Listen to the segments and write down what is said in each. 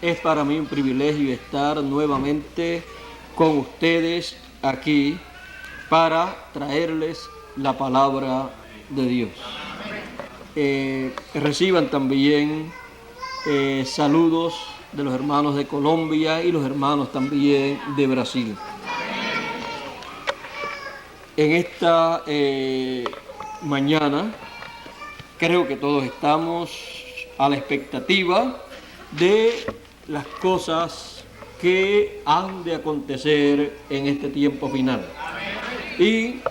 Es para mí un privilegio estar nuevamente con ustedes aquí para traerles la palabra de Dios. Reciban también saludos de los hermanos de Colombia y los hermanos también de Brasil. En esta mañana creo que todos estamos a la expectativa de las cosas que han de acontecer en este tiempo final. Y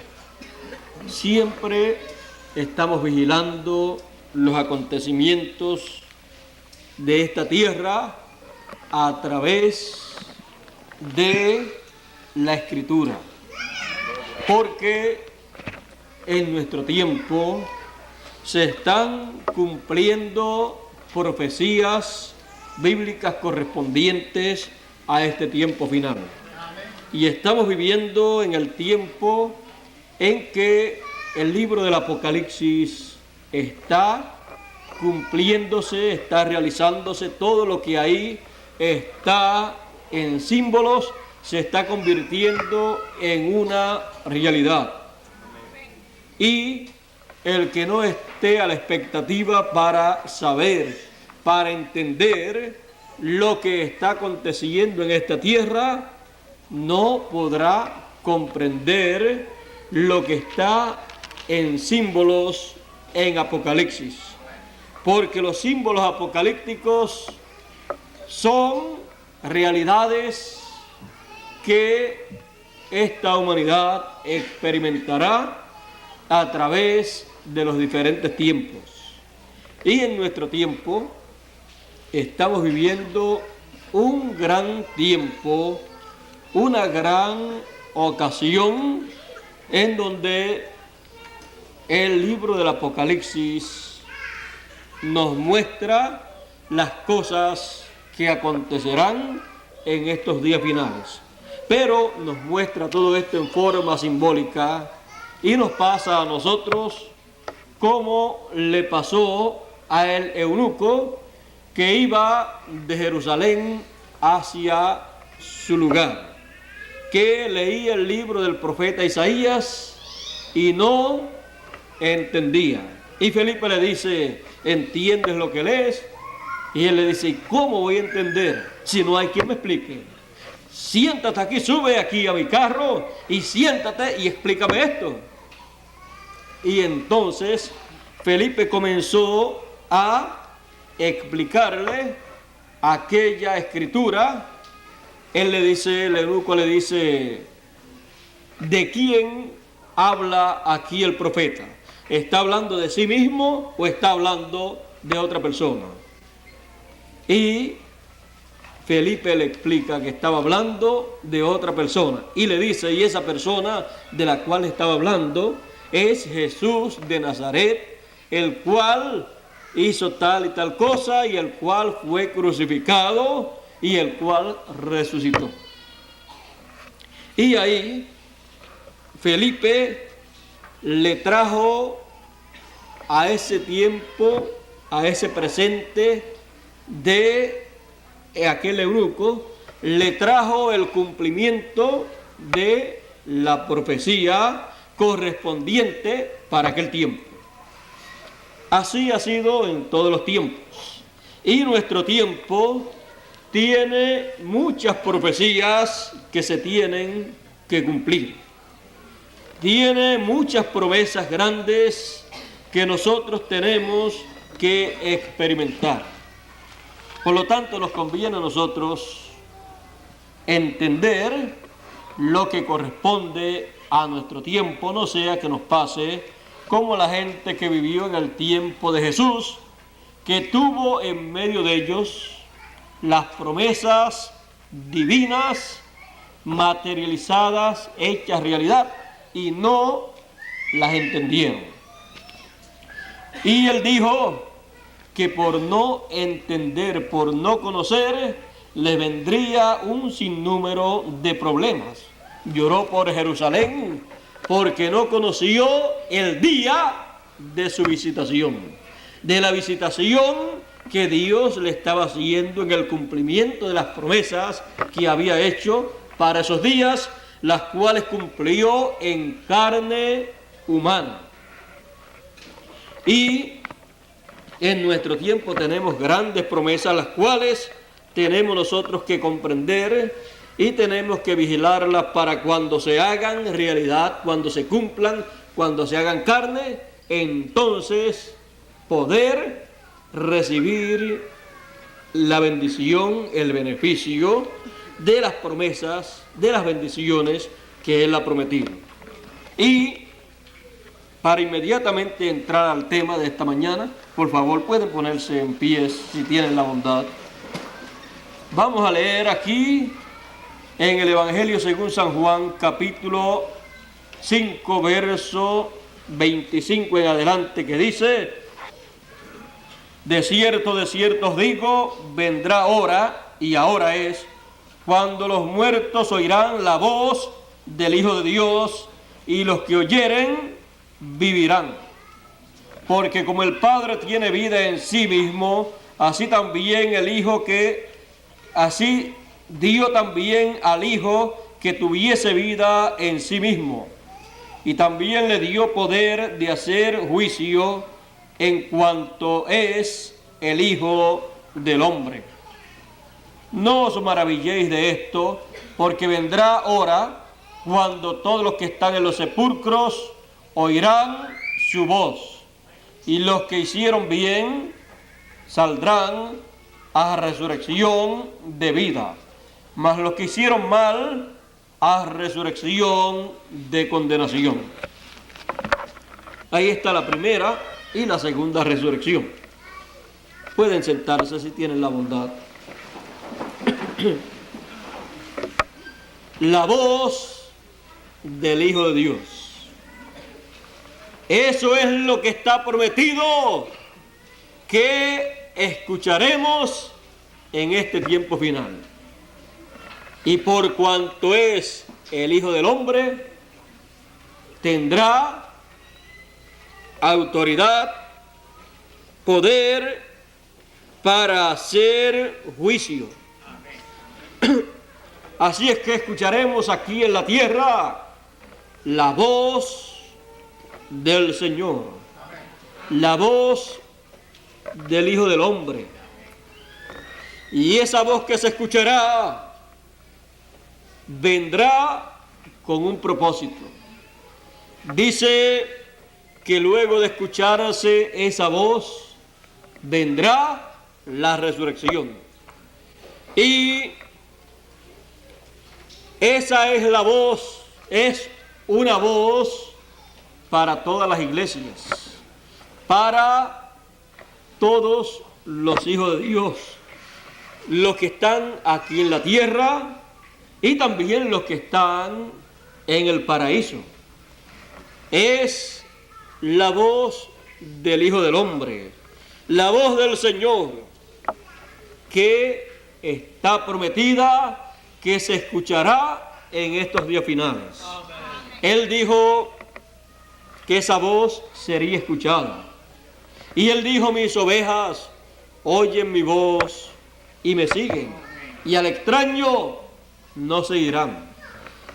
siempre estamos vigilando los acontecimientos de esta tierra a través de la Escritura, porque en nuestro tiempo se están cumpliendo profecías bíblicas correspondientes a este tiempo final. Y estamos viviendo en el tiempo en que el libro del Apocalipsis está cumpliéndose, está realizándose, todo lo que ahí está en símbolos se está convirtiendo en una realidad. Y el que no esté a la expectativa para saber, para entender lo que está aconteciendo en esta tierra, no podrá comprender lo que está en símbolos en Apocalipsis. Porque los símbolos apocalípticos son realidades que esta humanidad experimentará a través de los diferentes tiempos. Y en nuestro tiempo estamos viviendo un gran tiempo, una gran ocasión en donde el libro del Apocalipsis nos muestra las cosas que acontecerán en estos días finales. Pero nos muestra todo esto en forma simbólica y nos pasa a nosotros como le pasó a el eunuco que iba de Jerusalén hacia su lugar, que leía el libro del profeta Isaías y no entendía. Y Felipe le dice: ¿entiendes lo que lees? Y él le dice: ¿cómo voy a entender si no hay quien me explique? Siéntate aquí, sube aquí a mi carro y siéntate y explícame esto. Y entonces Felipe comenzó a explicarle aquella escritura. Él le dice, el eunuco le dice: ¿de quién habla aquí el profeta? ¿Está hablando de sí mismo o está hablando de otra persona? Y Felipe le explica que estaba hablando de otra persona. Y le dice, y esa persona de la cual estaba hablando es Jesús de Nazaret, el cual hizo tal y tal cosa, y el cual fue crucificado, y el cual resucitó. Y ahí Felipe le trajo a ese tiempo, a ese presente de aquel eunuco, le trajo el cumplimiento de la profecía correspondiente para aquel tiempo. Así ha sido en todos los tiempos. Y nuestro tiempo tiene muchas profecías que se tienen que cumplir. Tiene muchas promesas grandes que nosotros tenemos que experimentar. Por lo tanto, nos conviene a nosotros entender lo que corresponde a nuestro tiempo, no sea que nos pase como la gente que vivió en el tiempo de Jesús, que tuvo en medio de ellos las promesas divinas materializadas, hechas realidad, y no las entendieron. Y él dijo que por no entender, por no conocer, le vendría un sinnúmero de problemas. Lloró por Jerusalén porque no conoció el día de su visitación, de la visitación que Dios le estaba haciendo en el cumplimiento de las promesas que había hecho para esos días, las cuales cumplió en carne humana. Y en nuestro tiempo tenemos grandes promesas, las cuales tenemos nosotros que comprender y tenemos que vigilarlas para cuando se hagan realidad, cuando se cumplan, cuando se hagan carne, entonces poder recibir la bendición, el beneficio de las promesas, de las bendiciones que Él ha prometido. Y para inmediatamente entrar al tema de esta mañana, por favor pueden ponerse en pie si tienen la bondad. Vamos a leer aquí en el Evangelio según San Juan, capítulo 5, verso 25 en adelante, que dice: de cierto os digo, vendrá hora, y ahora es, cuando los muertos oirán la voz del Hijo de Dios, y los que oyeren vivirán. Porque como el Padre tiene vida en sí mismo, así también el Hijo así dio también al Hijo que tuviese vida en sí mismo. Y también le dio poder de hacer juicio en cuanto es el Hijo del Hombre. No os maravilléis de esto, porque vendrá hora cuando todos los que están en los sepulcros oirán su voz, y los que hicieron bien saldrán a resurrección de vida, mas los que hicieron mal a resurrección de condenación. Ahí está la primera y la segunda resurrección. Pueden sentarse si tienen la bondad. La voz del Hijo de Dios. Eso es lo que está prometido, que escucharemos en este tiempo final. Y por cuanto es el Hijo del Hombre, tendrá autoridad, poder para hacer juicio. Así es que escucharemos aquí en la tierra la voz del Señor, la voz del Hijo del Hombre. Y esa voz que se escuchará vendrá con un propósito. Dice que luego de escucharse esa voz vendrá la resurrección. Y esa es la voz, es una voz para todas las iglesias, para todos los hijos de Dios, los que están aquí en la tierra y también los que están en el paraíso. Es la voz del Hijo del Hombre, la voz del Señor, que está prometida, que se escuchará en estos días finales. Él dijo que esa voz sería escuchada. Y Él dijo: mis ovejas oyen mi voz y me siguen, y al extraño no seguirán.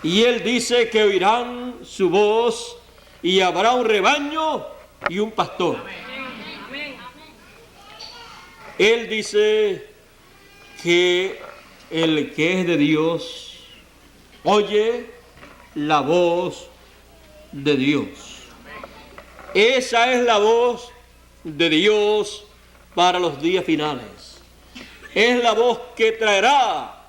Y Él dice que oirán su voz, y habrá un rebaño y un pastor. Él dice que el que es de Dios oye la voz de Dios. Esa es la voz de Dios para los días finales. Es la voz que traerá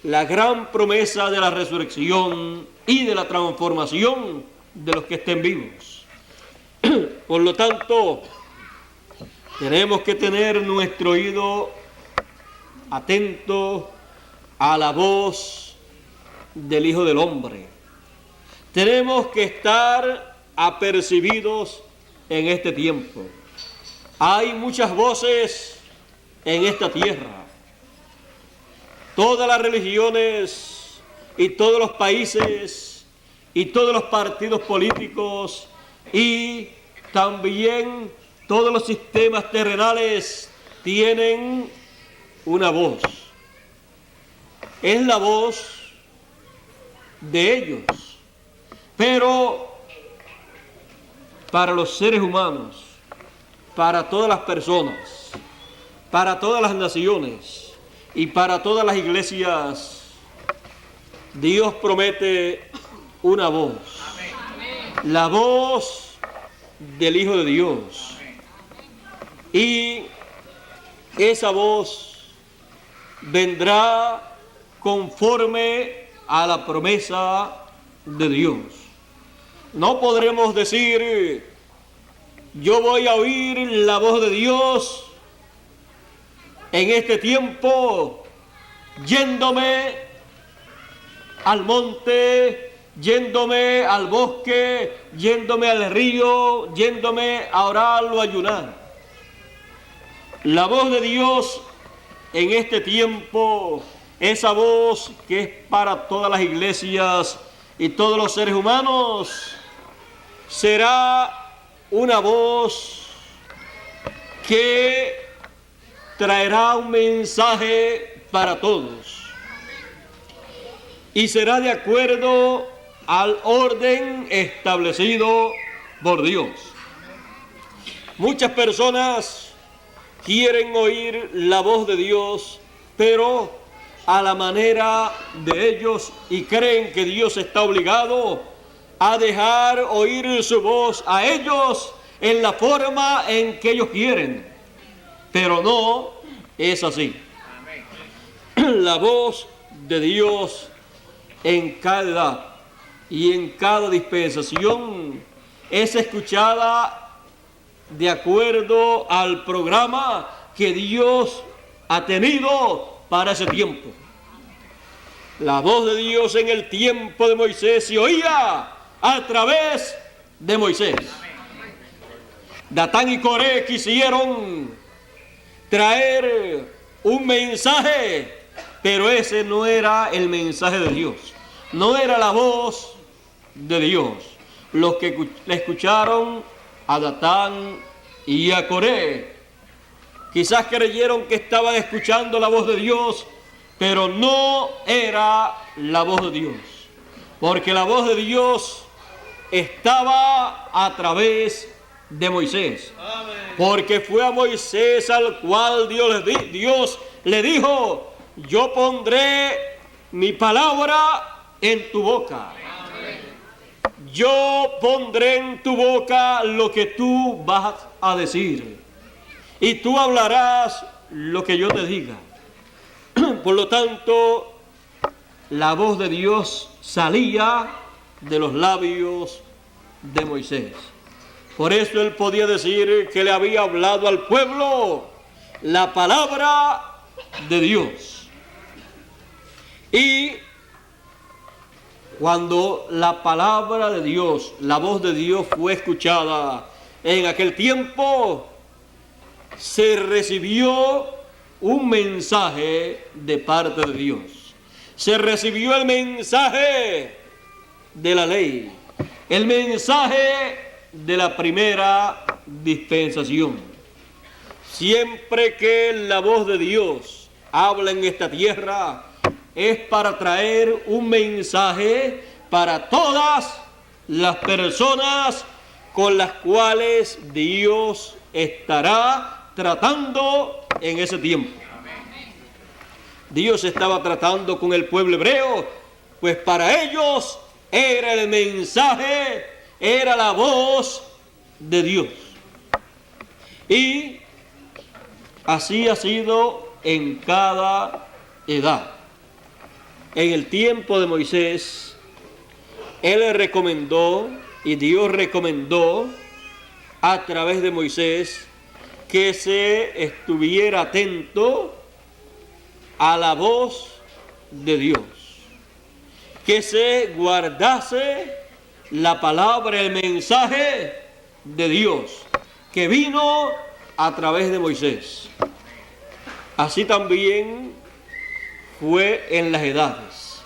la gran promesa de la resurrección y de la transformación de los que estén vivos. Por lo tanto, tenemos que tener nuestro oído atento a la voz del Hijo del Hombre. Tenemos que estar apercibidos en este tiempo. Hay muchas voces en esta tierra. Todas las religiones y todos los países y todos los partidos políticos y también todos los sistemas terrenales tienen una voz. Es la voz de ellos. Pero para los seres humanos, para todas las personas, para todas las naciones y para todas las iglesias, Dios promete una voz. La voz del Hijo de Dios. Y esa voz vendrá conforme a la promesa de Dios. No podremos decir, yo voy a oír la voz de Dios en este tiempo, yéndome al monte, yéndome al bosque, yéndome al río, yéndome a orar o ayunar. La voz de Dios en este tiempo, esa voz que es para todas las iglesias y todos los seres humanos, será una voz que traerá un mensaje para todos y será de acuerdo al orden establecido por Dios. Muchas personas quieren oír la voz de Dios, pero a la manera de ellos, y creen que Dios está obligado a dejar oír su voz a ellos en la forma en que ellos quieren. Pero no es así. La voz de Dios en cada edad y en cada dispensación es escuchada de acuerdo al programa que Dios ha tenido para ese tiempo. La voz de Dios en el tiempo de Moisés se oía a través de Moisés. Datán y Coré quisieron traer un mensaje, pero ese no era el mensaje de Dios, no era la voz de Dios. Los que le escucharon a Datán y a Coré quizás creyeron que estaban escuchando la voz de Dios, pero no era la voz de Dios, porque la voz de Dios estaba a través de Moisés. Porque fue a Moisés al cual Dios le dijo, yo pondré mi palabra en tu boca. Yo pondré en tu boca lo que tú vas a decir, y tú hablarás lo que yo te diga. Por lo tanto, la voz de Dios salía de los labios de Moisés. Por eso él podía decir que le había hablado al pueblo la palabra de Dios. Y cuando la palabra de Dios, la voz de Dios fue escuchada en aquel tiempo, se recibió un mensaje de parte de Dios. Se recibió el mensaje de la ley, el mensaje de la primera dispensación. Siempre que la voz de Dios habla en esta tierra, es para traer un mensaje para todas las personas con las cuales Dios estará tratando en ese tiempo. Dios estaba tratando con el pueblo hebreo, pues para ellos era el mensaje, era la voz de Dios. Y así ha sido en cada edad. En el tiempo de Moisés, él recomendó, y Dios recomendó a través de Moisés, que se estuviera atento a la voz de Dios, que se guardase la palabra, el mensaje de Dios, que vino a través de Moisés. Así también fue en las edades.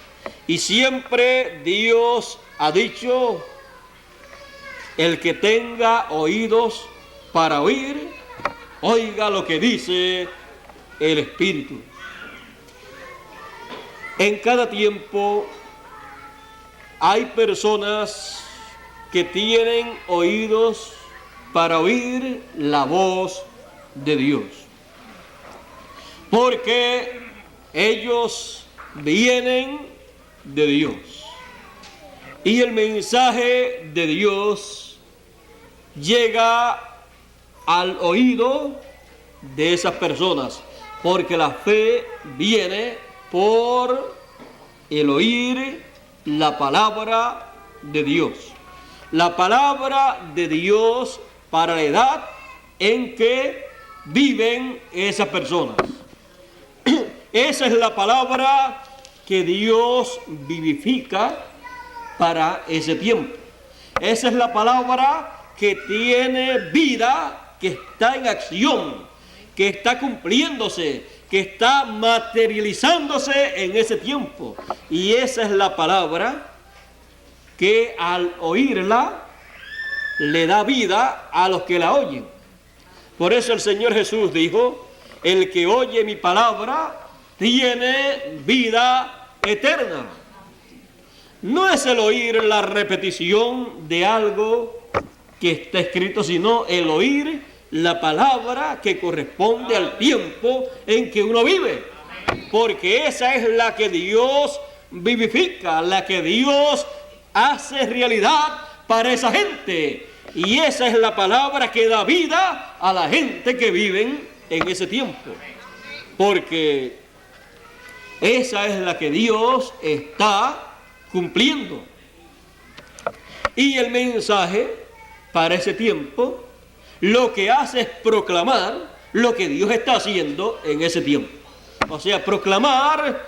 Y siempre Dios ha dicho, el que tenga oídos para oír, Oiga lo que dice el Espíritu. En cada tiempo hay personas que tienen oídos para oír la voz de Dios, porque ellos vienen de Dios y el mensaje de Dios llega al oído de esas personas, porque la fe viene por el oír la palabra de Dios. La palabra de Dios para la edad en que viven esas personas. Esa es la palabra que Dios vivifica para ese tiempo. Esa es la palabra que tiene vida, que está en acción, que está cumpliéndose, que está materializándose en ese tiempo. Y esa es la palabra que al oírla le da vida a los que la oyen. Por eso el Señor Jesús dijo: el que oye mi palabra tiene vida eterna. No es el oír la repetición de algo que está escrito, sino el oír la palabra que corresponde al tiempo en que uno vive, porque esa es la que Dios vivifica, la que Dios hace realidad para esa gente, y esa es la palabra que da vida a la gente que viven en ese tiempo, porque esa es la que Dios está cumpliendo. Y el mensaje para ese tiempo lo que hace es proclamar lo que Dios está haciendo en ese tiempo. O sea, proclamar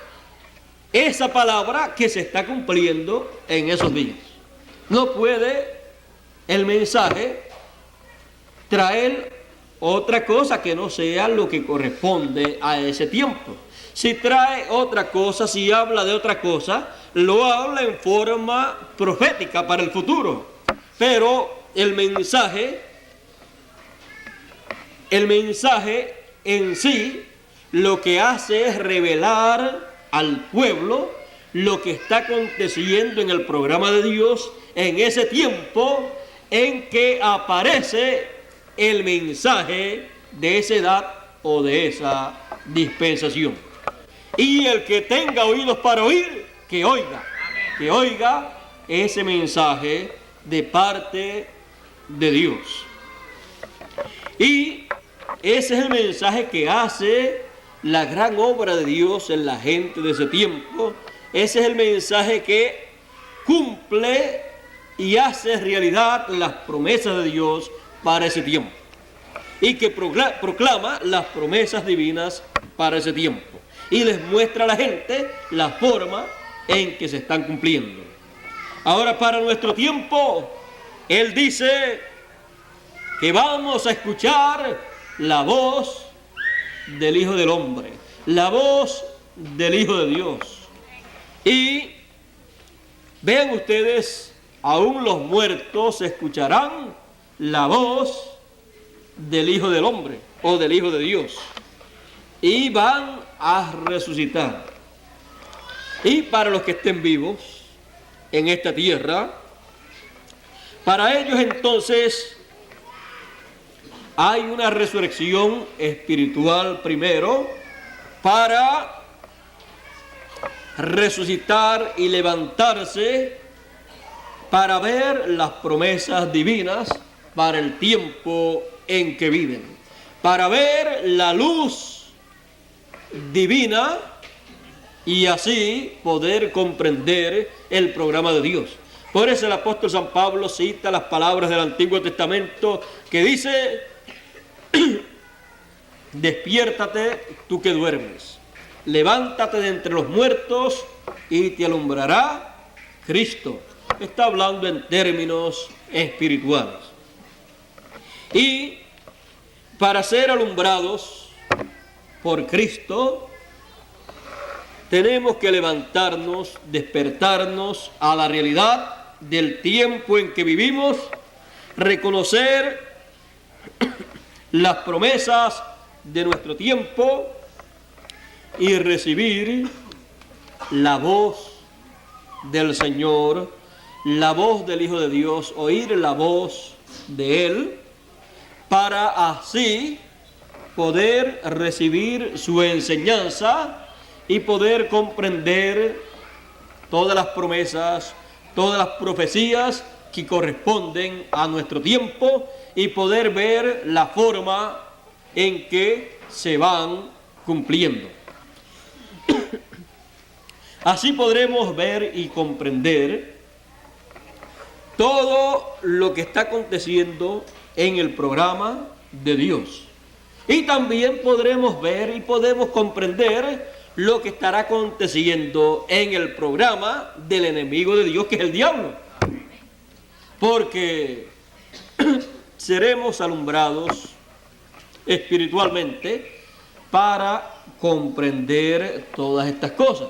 esa palabra que se está cumpliendo en esos días. No puede el mensaje traer otra cosa que no sea lo que corresponde a ese tiempo. Si trae otra cosa, si habla de otra cosa, lo habla en forma profética para el futuro. Pero el mensaje en sí lo que hace es revelar al pueblo lo que está aconteciendo en el programa de Dios en ese tiempo en que aparece el mensaje de esa edad o de esa dispensación. Y el que tenga oídos para oír, que oiga ese mensaje de parte de Dios. Y ese es el mensaje que hace la gran obra de Dios en la gente de ese tiempo. Ese es el mensaje que cumple y hace realidad las promesas de Dios para ese tiempo, y que proclama las promesas divinas para ese tiempo, y les muestra a la gente la forma en que se están cumpliendo. Ahora, para nuestro tiempo, Él dice que vamos a escuchar la voz del Hijo del Hombre, la voz del Hijo de Dios. Y vean ustedes, aún los muertos escucharán la voz del Hijo del Hombre o del Hijo de Dios, y van a resucitar. Y para los que estén vivos en esta tierra, para ellos entonces hay una resurrección espiritual primero, para resucitar y levantarse para ver las promesas divinas para el tiempo en que viven, para ver la luz divina y así poder comprender el programa de Dios. Por eso el apóstol San Pablo cita las palabras del Antiguo Testamento que dice: despiértate tú que duermes, levántate de entre los muertos y te alumbrará Cristo. Está hablando en términos espirituales. Y para ser alumbrados por Cristo, tenemos que levantarnos, despertarnos a la realidad del tiempo en que vivimos, reconocer las promesas de nuestro tiempo y recibir la voz del Señor, la voz del Hijo de Dios, oír la voz de Él, para así poder recibir su enseñanza y poder comprender todas las promesas, todas las profecías que corresponden a nuestro tiempo y poder ver la forma en que se van cumpliendo. Así podremos ver y comprender todo lo que está aconteciendo en el programa de Dios. Y también podremos ver y podemos comprender lo que estará aconteciendo en el programa del enemigo de Dios, que es el diablo. Porque seremos alumbrados espiritualmente para comprender todas estas cosas.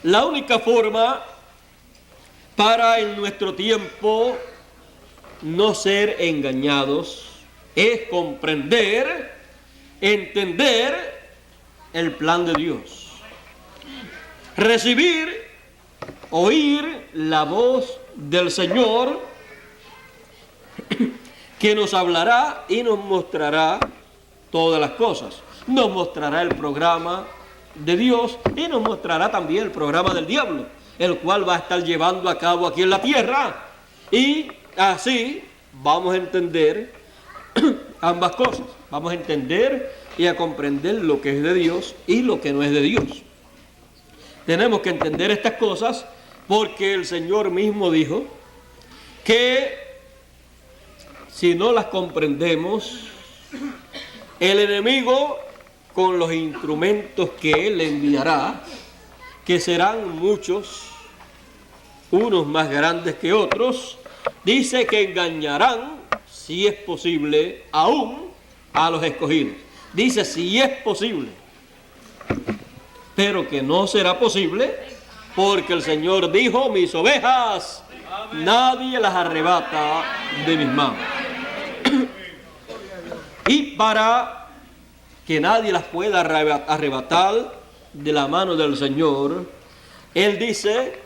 La única forma para en nuestro tiempo no ser engañados es comprender, entender el plan de Dios. Recibir, oír la voz del Señor que nos hablará y nos mostrará todas las cosas. Nos mostrará el programa de Dios y nos mostrará también el programa del diablo, el cual va a estar llevando a cabo aquí en la tierra. Y así vamos a entender ambas cosas. Vamos a entender y a comprender lo que es de Dios y lo que no es de Dios. Tenemos que entender estas cosas porque el Señor mismo dijo que si no las comprendemos, el enemigo, con los instrumentos que Él enviará, que serán muchos, unos más grandes que otros, dice que engañarán, si es posible, aún a los escogidos. Dice si es posible, pero que no será posible, porque el Señor dijo: mis ovejas nadie las arrebata de mis manos. Y para que nadie las pueda arrebatar de la mano del Señor, Él dice: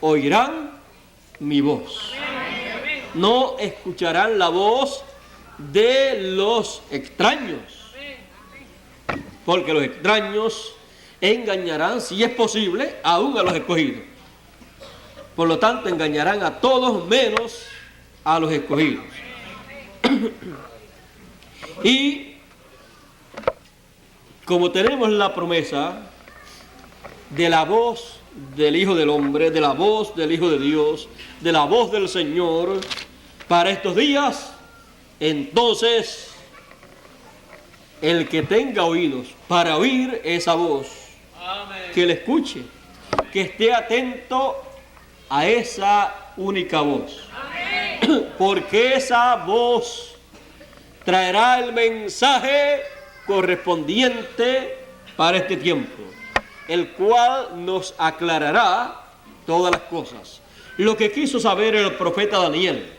oirán mi voz. No escucharán la voz de los extraños, porque los extraños engañarán, si es posible, aún a los escogidos. Por lo tanto, engañarán a todos menos a los escogidos. Y como tenemos la promesa de la voz del Hijo del Hombre, de la voz del Hijo de Dios, de la voz del Señor para estos días, entonces el que tenga oídos para oír esa voz, que le escuche, que esté atento a esa única voz, porque esa voz traerá el mensaje correspondiente para este tiempo, el cual nos aclarará todas las cosas. Lo que quiso saber el profeta Daniel,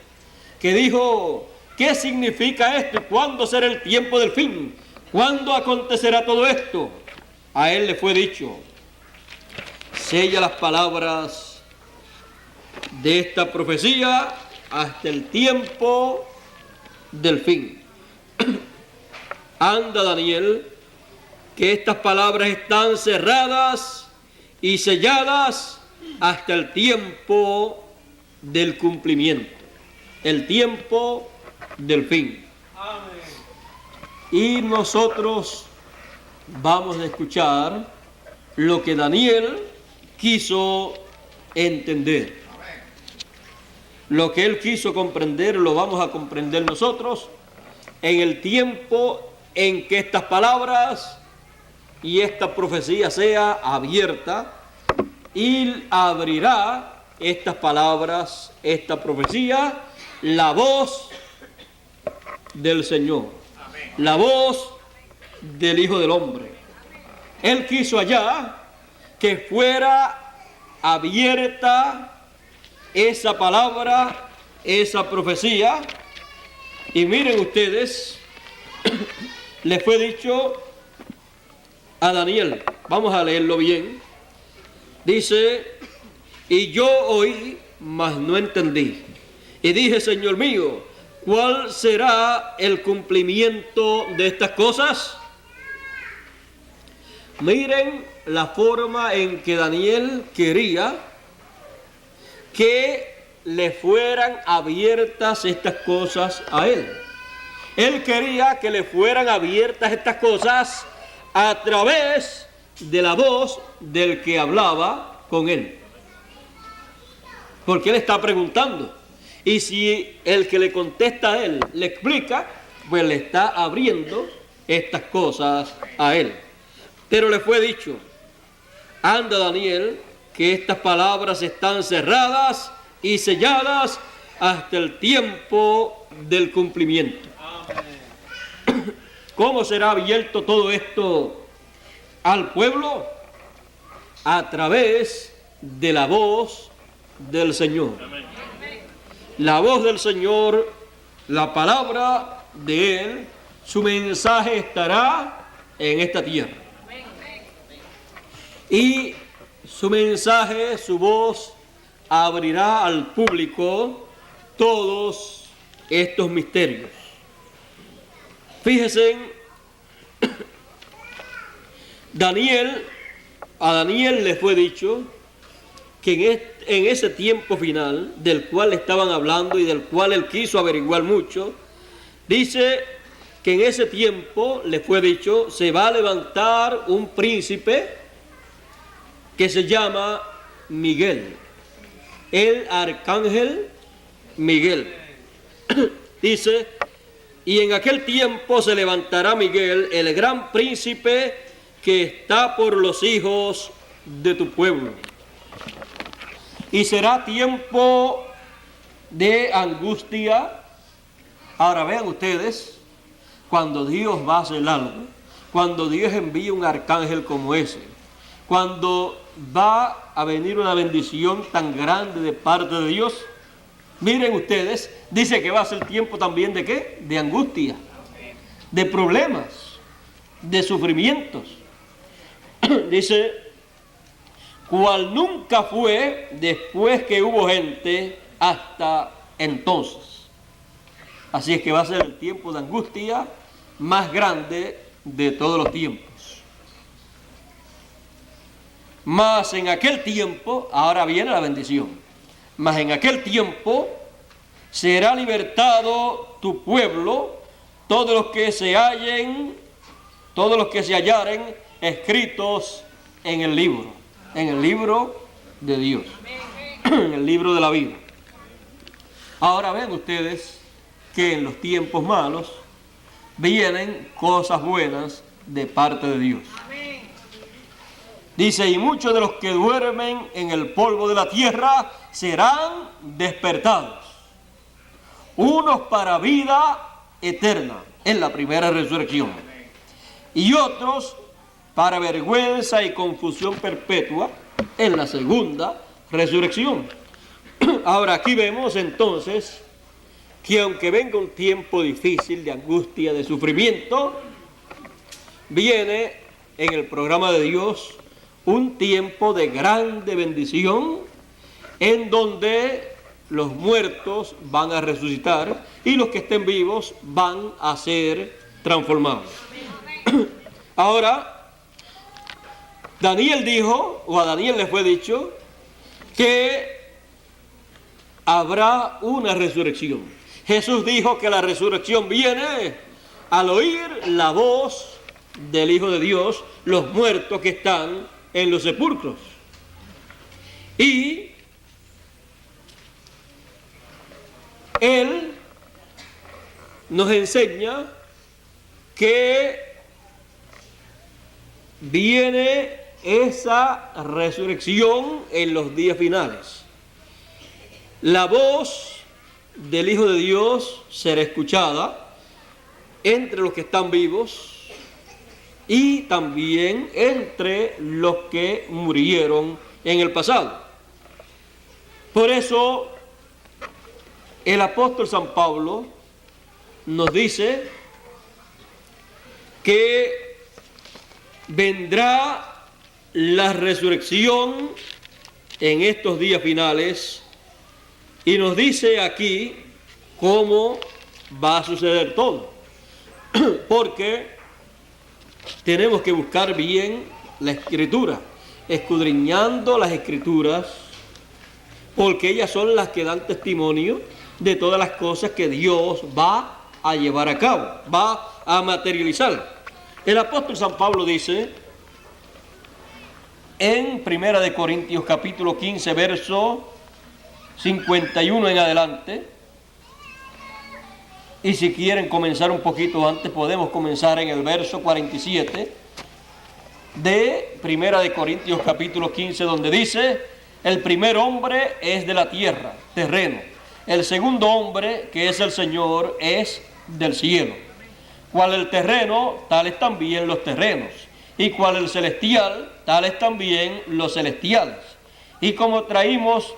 que dijo: ¿qué significa esto y cuándo será el tiempo del fin? ¿Cuándo acontecerá todo esto? A él le fue dicho: sella las palabras de esta profecía hasta el tiempo del fin. Anda, Daniel, que estas palabras están cerradas y selladas hasta el tiempo del cumplimiento, el tiempo del fin. Amén. Y nosotros vamos a escuchar lo que Daniel quiso entender. Lo que él quiso comprender lo vamos a comprender nosotros en el tiempo en que estas palabras y esta profecía sea abierta, y abrirá estas palabras, esta profecía, la voz del Señor, la voz del Hijo del Hombre. Él quiso allá que fuera abierta esa palabra, esa profecía, Y miren ustedes, le fue dicho a Daniel, vamos a leerlo bien, dice, y yo oí, mas no entendí. Y dije, Señor mío, ¿cuál será el cumplimiento de estas cosas? Miren la forma en que Daniel quería que le fueran abiertas estas cosas a él. Él quería que le fueran abiertas estas cosas a través de la voz del que hablaba con él. Porque él está preguntando. Y si el que le contesta a él le explica, pues le está abriendo estas cosas a él. Pero le fue dicho, anda Daniel, que estas palabras están cerradas y selladas hasta el tiempo del cumplimiento. ¿Cómo será abierto todo esto al pueblo? A través de la voz del Señor. La voz del Señor, la palabra de Él, su mensaje estará en esta tierra. Y su mensaje, su voz, abrirá al público todos estos misterios. Fíjense, a Daniel le fue dicho que en ese tiempo final, del cual estaban hablando y del cual él quiso averiguar mucho, dice que en ese tiempo le fue dicho, se va a levantar un príncipe que se llama Miguel, el arcángel Miguel. Dice, y en aquel tiempo se levantará Miguel, el gran príncipe que está por los hijos de tu pueblo. Y será tiempo de angustia. Ahora vean ustedes, cuando Dios va a hacer algo, cuando Dios envía un arcángel como ese, cuando va a venir una bendición tan grande de parte de Dios, miren ustedes, dice que va a ser tiempo también de ¿qué? De angustia, de problemas, de sufrimientos. Dice, cual nunca fue después que hubo gente hasta entonces. Así es que va a ser el tiempo de angustia más grande de todos los tiempos. Mas en aquel tiempo, ahora viene la bendición, mas en aquel tiempo será libertado tu pueblo, todos los que se hallaren escritos en el libro de Dios, en el libro de la vida. Ahora ven ustedes que en los tiempos malos vienen cosas buenas de parte de Dios. Dice, y muchos de los que duermen en el polvo de la tierra serán despertados, unos para vida eterna, en la primera resurrección, y otros para vergüenza y confusión perpetua, en la segunda resurrección. Ahora aquí vemos entonces que aunque venga un tiempo difícil de angustia, de sufrimiento, viene en el programa de Dios un tiempo de grande bendición en donde los muertos van a resucitar y los que estén vivos van a ser transformados. Ahora, Daniel dijo, o a Daniel le fue dicho, que habrá una resurrección. Jesús dijo que la resurrección viene al oír la voz del Hijo de Dios, los muertos que están en los sepulcros. Y Él nos enseña que viene esa resurrección en los días finales. La voz del Hijo de Dios será escuchada entre los que están vivos y también entre los que murieron en el pasado. Por eso el apóstol San Pablo nos dice que vendrá la resurrección en estos días finales y nos dice aquí cómo va a suceder todo. Porque tenemos que buscar bien la Escritura, escudriñando las Escrituras, porque ellas son las que dan testimonio de todas las cosas que Dios va a llevar a cabo, va a materializar. El apóstol San Pablo dice en 1 Corintios capítulo 15, verso 51 en adelante, y si quieren comenzar un poquito antes, podemos comenzar en el verso 47 de 1 Corintios capítulo 15, donde dice: el primer hombre es de la tierra, terreno. El segundo hombre, que es el Señor, es del cielo. Cual el terreno, tales también los terrenos. Y cual el celestial, tales también los celestiales. Y como trajimos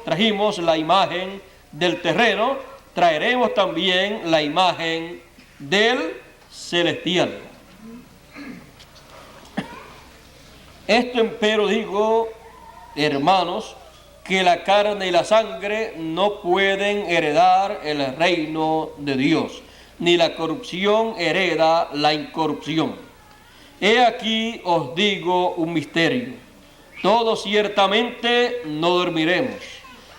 la imagen del terreno, traeremos también la imagen del celestial. Esto empero digo, hermanos, que la carne y la sangre no pueden heredar el reino de Dios, ni la corrupción hereda la incorrupción. He aquí os digo un misterio: todos ciertamente no dormiremos,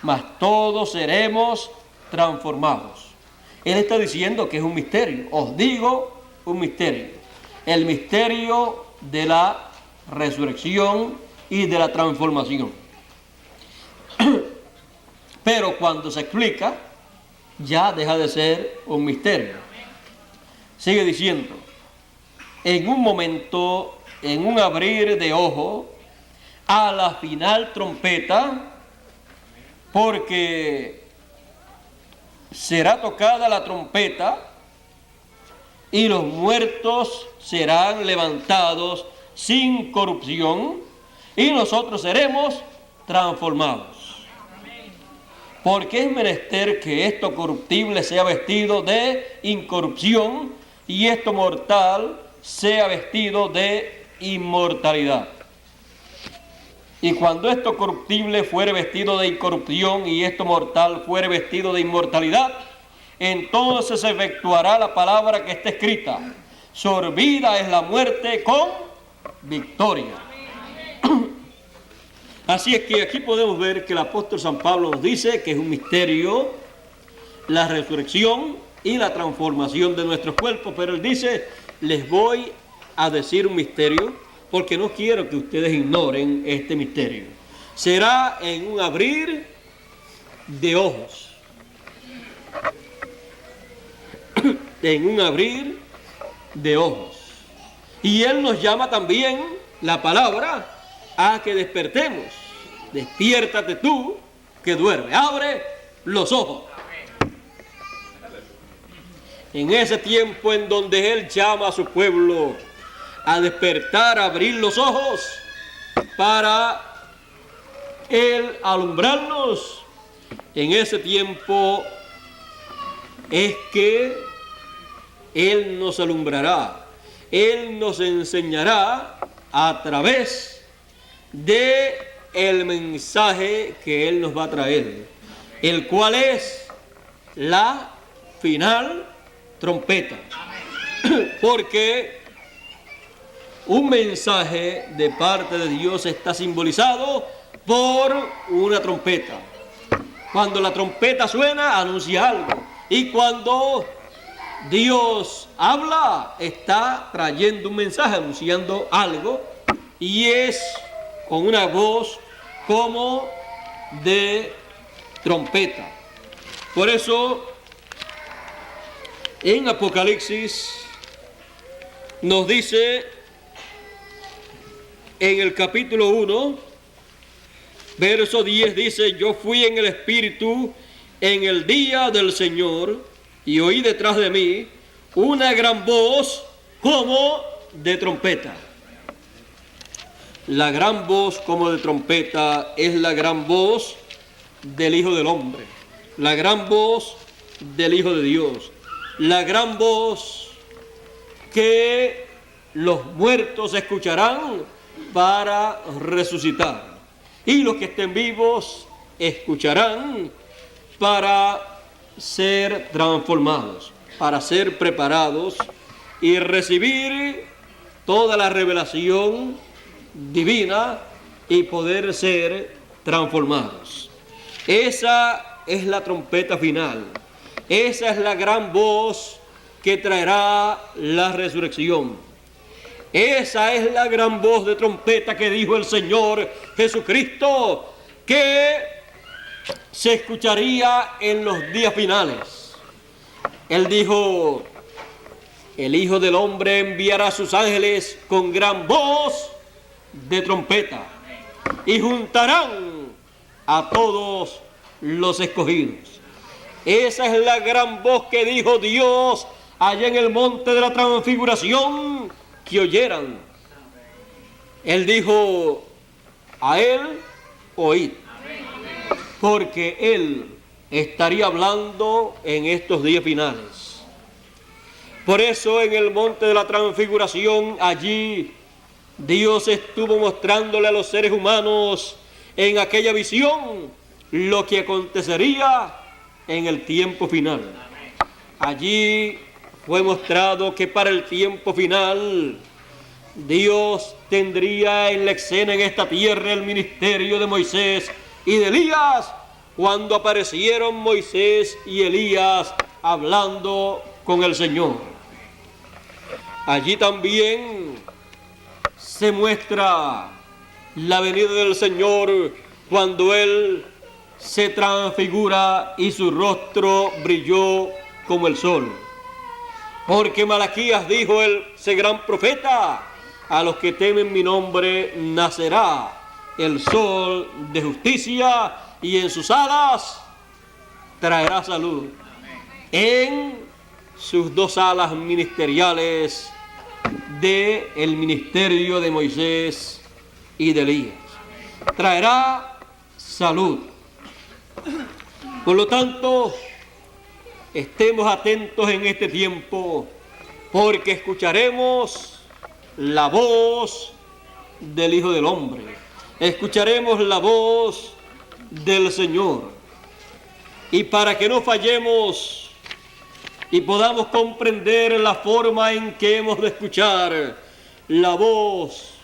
mas todos seremos transformados. Él está diciendo que es un misterio. Os digo un misterio: el misterio de la resurrección y de la transformación. Pero cuando se explica, ya deja de ser un misterio. Sigue diciendo: en un momento, en un abrir de ojo, a la final trompeta, porque será tocada la trompeta y los muertos serán levantados sin corrupción y nosotros seremos transformados. Porque es menester que esto corruptible sea vestido de incorrupción y esto mortal sea vestido de inmortalidad. Y cuando esto corruptible fuere vestido de incorrupción y esto mortal fuere vestido de inmortalidad, entonces se efectuará la palabra que está escrita: sorbida es la muerte con victoria. Así es que aquí podemos ver que el apóstol San Pablo nos dice que es un misterio la resurrección y la transformación de nuestros cuerpos, pero él dice: les voy a decir un misterio, porque no quiero que ustedes ignoren este misterio. Será en un abrir de ojos. En un abrir de ojos. Y él nos llama también, la palabra, a que despertemos. Despiértate tú que duermes. Abre los ojos. En ese tiempo en donde él llama a su pueblo a despertar, a abrir los ojos para él alumbrarnos, en ese tiempo es que él nos alumbrará, él nos enseñará a través de el mensaje que él nos va a traer, el cual es la final trompeta. Porque un mensaje de parte de Dios está simbolizado por una trompeta. Cuando la trompeta suena, anuncia algo. Y cuando Dios habla, está trayendo un mensaje, anunciando algo. Y es con una voz como de trompeta. Por eso, en Apocalipsis nos dice, en el capítulo 1, verso 10, dice: yo fui en el Espíritu en el día del Señor y oí detrás de mí una gran voz como de trompeta. La gran voz como de trompeta es la gran voz del Hijo del Hombre, la gran voz del Hijo de Dios. la gran voz que los muertos escucharán para resucitar, y los que estén vivos escucharán para ser transformados, para ser preparados y recibir toda la revelación divina y poder ser transformados. Esa es la trompeta final. Esa es la gran voz que traerá la resurrección. Esa es la gran voz de trompeta que dijo el Señor Jesucristo, que se escucharía en los días finales. Él dijo: el Hijo del Hombre enviará a sus ángeles con gran voz de trompeta y juntarán a todos los escogidos. Esa es la gran voz que dijo Dios allá en el monte de la transfiguración, que oyeran. Él dijo: a él oíd, porque él estaría hablando en estos días finales. Por eso en el monte de la transfiguración, allí Dios estuvo mostrándole a los seres humanos en aquella visión lo que acontecería en el tiempo final. Allí fue mostrado que para el tiempo final Dios tendría en la escena en esta tierra el ministerio de Moisés y de Elías, cuando aparecieron Moisés y Elías hablando con el Señor. Allí también se muestra la venida del Señor cuando Él se transfigura y su rostro brilló como el sol. Porque Malaquías dijo, ese gran profeta: a los que temen mi nombre nacerá el sol de justicia, y en sus alas traerá salud. En sus dos alas ministeriales del ministerio de Moisés y de Elías traerá salud. Por lo tanto, estemos atentos en este tiempo, porque escucharemos la voz del Hijo del Hombre, escucharemos la voz del Señor. Y para que no fallemos y podamos comprender la forma en que hemos de escuchar la voz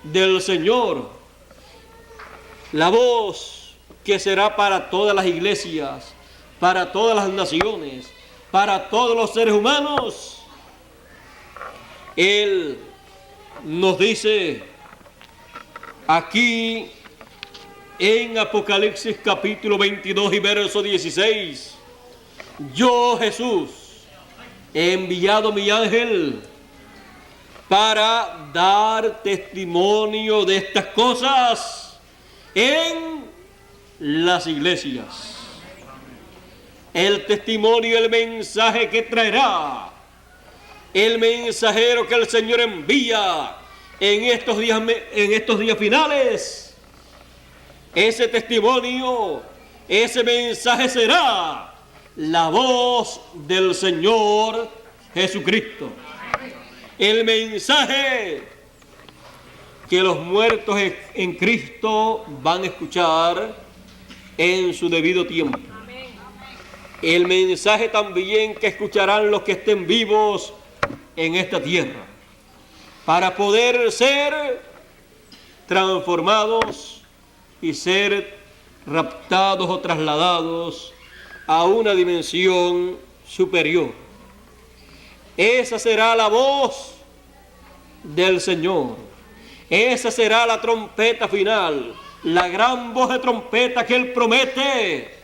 del Señor, la voz que será para todas las iglesias, para todas las naciones, para todos los seres humanos, Él nos dice aquí en Apocalipsis capítulo 22 y verso 16: yo, Jesús, he enviado mi ángel para dar testimonio de estas cosas en las iglesias. El testimonio, el mensaje que traerá el mensajero que el Señor envía en estos días finales. Ese testimonio, ese mensaje será la voz del Señor Jesucristo. El mensaje que los muertos en Cristo van a escuchar en su debido tiempo. El mensaje también que escucharán los que estén vivos en esta tierra, para poder ser transformados y ser raptados o trasladados a una dimensión superior. Esa será la voz del Señor. Esa será la trompeta final, la gran voz de trompeta que Él promete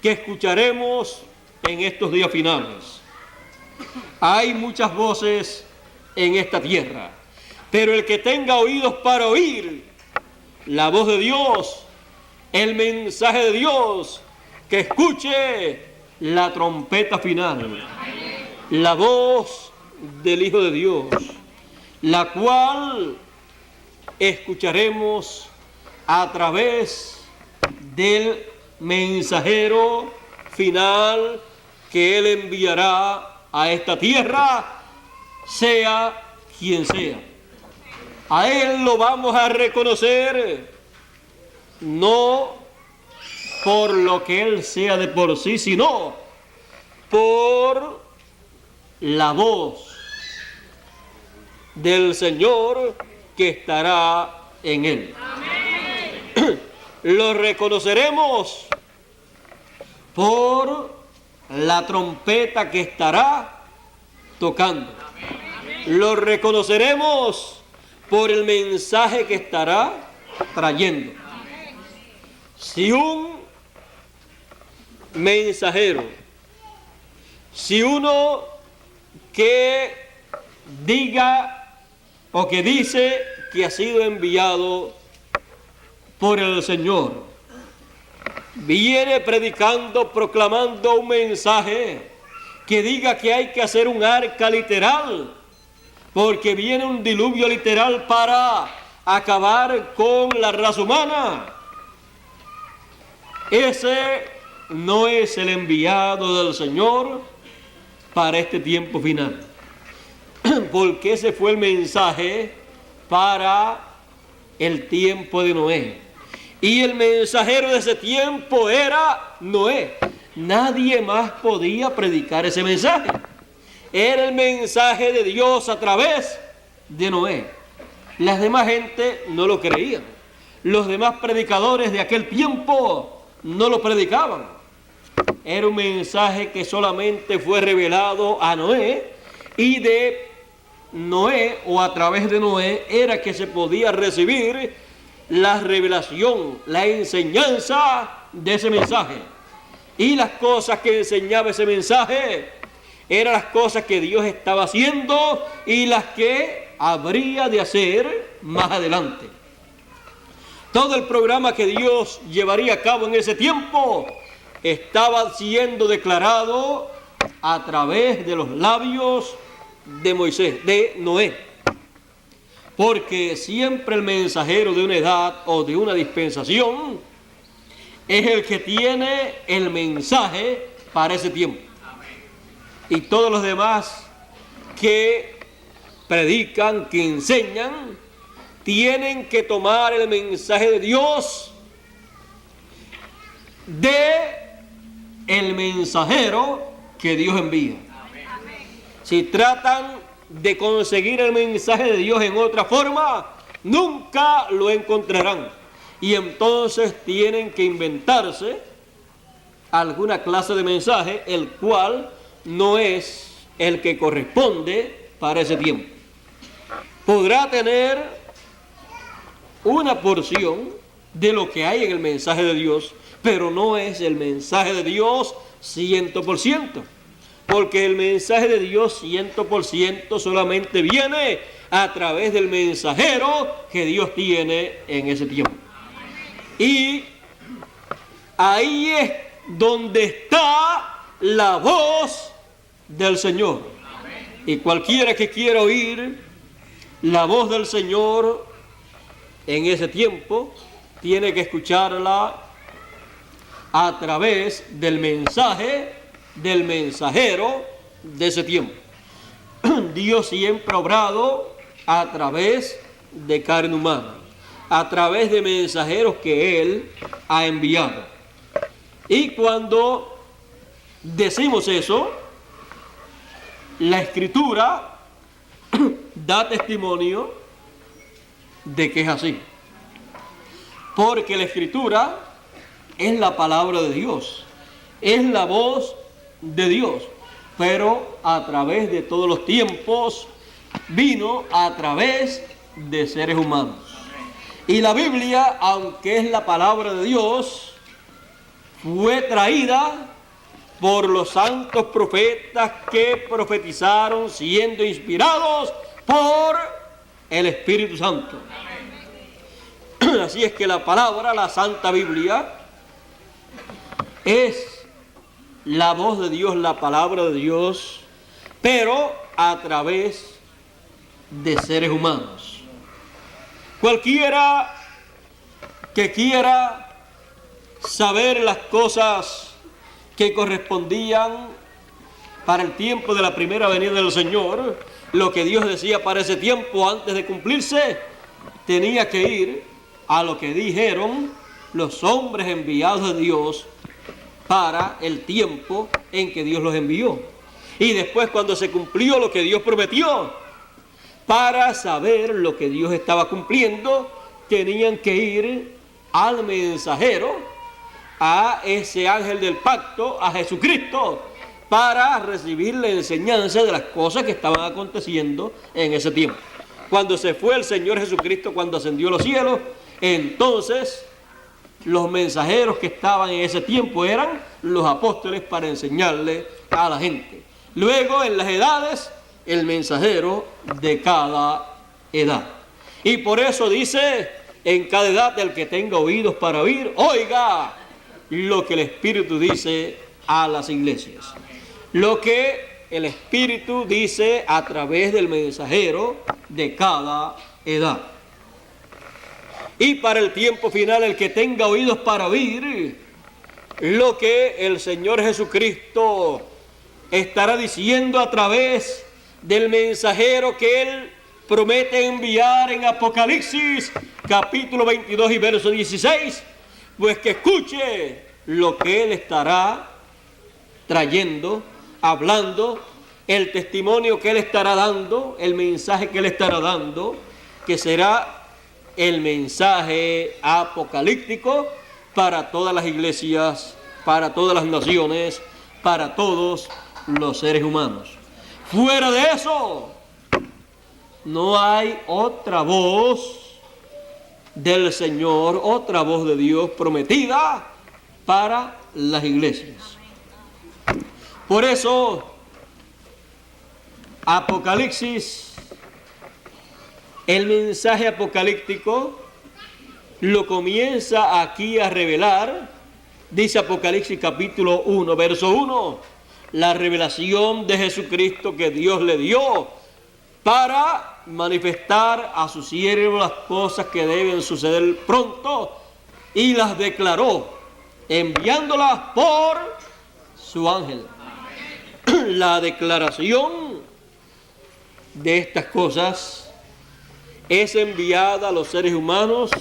que escucharemos en estos días finales. Hay muchas voces en esta tierra, pero el que tenga oídos para oír la voz de Dios, el mensaje de Dios, que escuche la trompeta final, la voz del Hijo de Dios, la cual escucharemos a través del mensajero final que Él enviará a esta tierra, sea quien sea. A Él lo vamos a reconocer no por lo que Él sea de por sí, sino por la voz del Señor que estará en Él. Amén. Lo reconoceremos por la trompeta que estará tocando. Lo reconoceremos por el mensaje que estará trayendo. Si un mensajero, si uno que diga o que dice que ha sido enviado por el Señor, viene predicando, proclamando un mensaje que diga que hay que hacer un arca literal, porque viene un diluvio literal para acabar con la raza humana, ese no es el enviado del Señor para este tiempo final, porque ese fue el mensaje para el tiempo de Noé. Y el mensajero de ese tiempo era Noé. Nadie más podía predicar ese mensaje. Era el mensaje de Dios a través de Noé. Las demás gente no lo creían. Los demás predicadores de aquel tiempo no lo predicaban. Era un mensaje que solamente fue revelado a Noé, y de Noé o a través de Noé era que se podía recibir la revelación, la enseñanza de ese mensaje. Y las cosas que enseñaba ese mensaje eran las cosas que Dios estaba haciendo y las que habría de hacer más adelante. Todo el programa que Dios llevaría a cabo en ese tiempo estaba siendo declarado a través de los labios de Moisés, de Noé. Porque siempre el mensajero de una edad o de una dispensación es el que tiene el mensaje para ese tiempo. Y todos los demás que predican, que enseñan, tienen que tomar el mensaje de Dios de el mensajero que Dios envía. Si tratan de conseguir el mensaje de Dios en otra forma, nunca lo encontrarán. Y entonces tienen que inventarse alguna clase de mensaje, el cual no es el que corresponde para ese tiempo. Podrá tener una porción de lo que hay en el mensaje de Dios, pero no es el mensaje de Dios 100%. Porque el mensaje de Dios 100% solamente viene a través del mensajero que Dios tiene en ese tiempo. Y ahí es donde está la voz del Señor. Y cualquiera que quiera oír la voz del Señor en ese tiempo, tiene que escucharla a través del mensaje del mensajero de ese tiempo. Dios siempre ha obrado a través de carne humana, a través de mensajeros que Él ha enviado. Y cuando decimos eso, la Escritura da testimonio de que es así. Porque la Escritura es la palabra de Dios, es la voz de Dios, pero a través de todos los tiempos vino a través de seres humanos. Y la Biblia, aunque es la palabra de Dios, fue traída por los santos profetas que profetizaron siendo inspirados por el Espíritu Santo. Así es que la palabra, la Santa Biblia, es la voz de Dios, la palabra de Dios, pero a través de seres humanos. Cualquiera que quiera saber las cosas que correspondían para el tiempo de la primera venida del Señor, lo que Dios decía para ese tiempo antes de cumplirse, tenía que ir a lo que dijeron los hombres enviados de Dios para el tiempo en que Dios los envió. Y después, cuando se cumplió lo que Dios prometió, para saber lo que Dios estaba cumpliendo, tenían que ir al mensajero, a ese ángel del pacto, a Jesucristo, para recibir la enseñanza de las cosas que estaban aconteciendo en ese tiempo. Cuando se fue el Señor Jesucristo, cuando ascendió a los cielos, entonces los mensajeros que estaban en ese tiempo eran los apóstoles para enseñarle a la gente. Luego, en las edades, el mensajero de cada edad. Y por eso dice, en cada edad, el que tenga oídos para oír, oiga lo que el Espíritu dice a las iglesias. Lo que el Espíritu dice a través del mensajero de cada edad. Y para el tiempo final, el que tenga oídos para oír lo que el Señor Jesucristo estará diciendo a través del mensajero que Él promete enviar en Apocalipsis, capítulo 22 y verso 16, pues que escuche lo que Él estará trayendo, hablando, el testimonio que Él estará dando, el mensaje que Él estará dando, que será el mensaje apocalíptico para todas las iglesias, para todas las naciones, para todos los seres humanos. Fuera de eso, no hay otra voz del Señor, otra voz de Dios prometida para las iglesias. Por eso, Apocalipsis, el mensaje apocalíptico, lo comienza aquí a revelar. Dice Apocalipsis capítulo 1, verso 1, la revelación de Jesucristo que Dios le dio para manifestar a sus siervos las cosas que deben suceder pronto, y las declaró, enviándolas por su ángel. La declaración de estas cosas es enviada a los seres humanos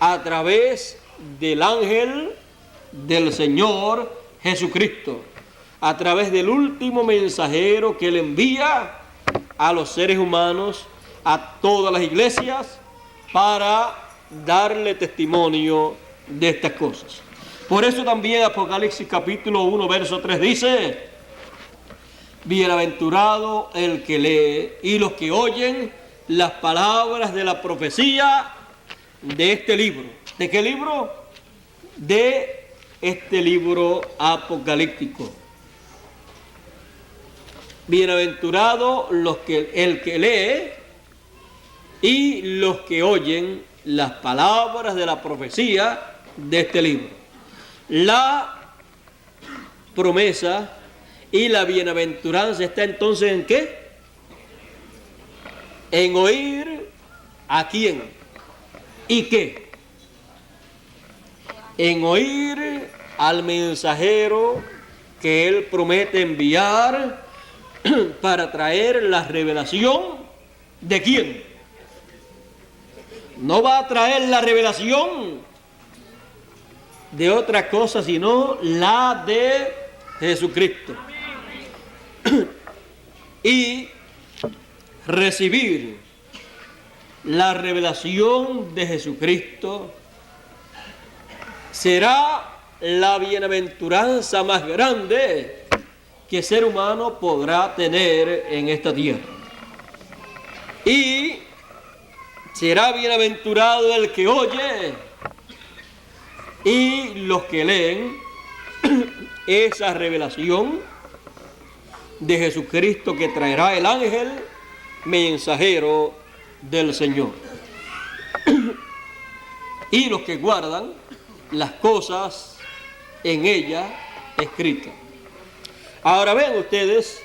a través del ángel del Señor Jesucristo, a través del último mensajero que Él envía a los seres humanos, a todas las iglesias, para darle testimonio de estas cosas. Por eso también Apocalipsis capítulo 1, verso 3 dice, bienaventurado el que lee y los que oyen las palabras de la profecía de este libro. ¿De qué libro? De este libro apocalíptico. Bienaventurado el que lee y los que oyen las palabras de la profecía de este libro. La promesa y la bienaventuranza está entonces ¿en qué? En oír a quién y qué. En oír al mensajero que Él promete enviar para traer la revelación de quién. No va a traer la revelación de otra cosa sino la de Jesucristo. Y recibir la revelación de Jesucristo será la bienaventuranza más grande que el ser humano podrá tener en esta tierra. Y será bienaventurado el que oye y los que leen esa revelación de Jesucristo que traerá el ángel mensajero del Señor. Y los que guardan las cosas en ella escritas. Ahora ven ustedes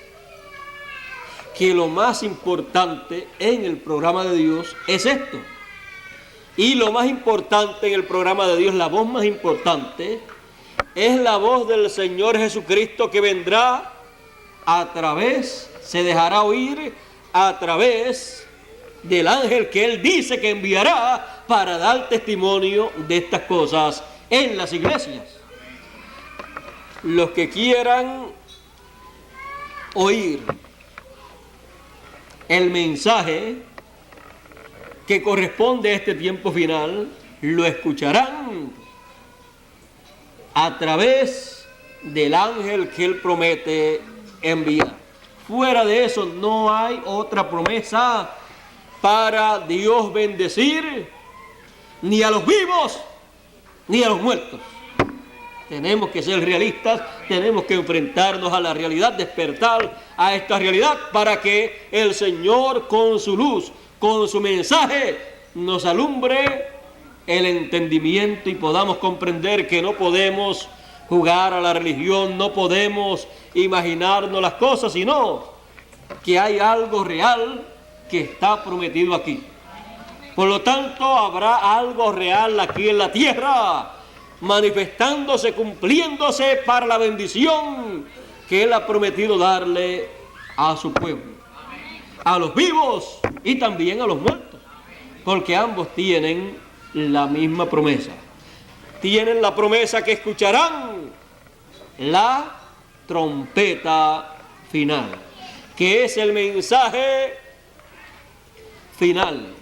que lo más importante en el programa de Dios es esto. Y lo más importante en el programa de Dios, la voz más importante, es la voz del Señor Jesucristo que vendrá se dejará oír a través del ángel que él dice que enviará para dar testimonio de estas cosas en las iglesias. Los que quieran oír el mensaje que corresponde a este tiempo final, lo escucharán a través del ángel que él promete enviar. Fuera de eso no hay otra promesa para Dios bendecir ni a los vivos ni a los muertos. Tenemos que ser realistas, tenemos que enfrentarnos a la realidad, despertar a esta realidad para que el Señor con su luz, con su mensaje, nos alumbre el entendimiento y podamos comprender que no podemos jugar a la religión, no podemos imaginarnos las cosas, sino que hay algo real que está prometido aquí. Por lo tanto, habrá algo real aquí en la tierra, manifestándose, cumpliéndose para la bendición que Él ha prometido darle a su pueblo, a los vivos y también a los muertos, porque ambos tienen la misma promesa. Tienen la promesa que escucharán la trompeta final, que es el mensaje final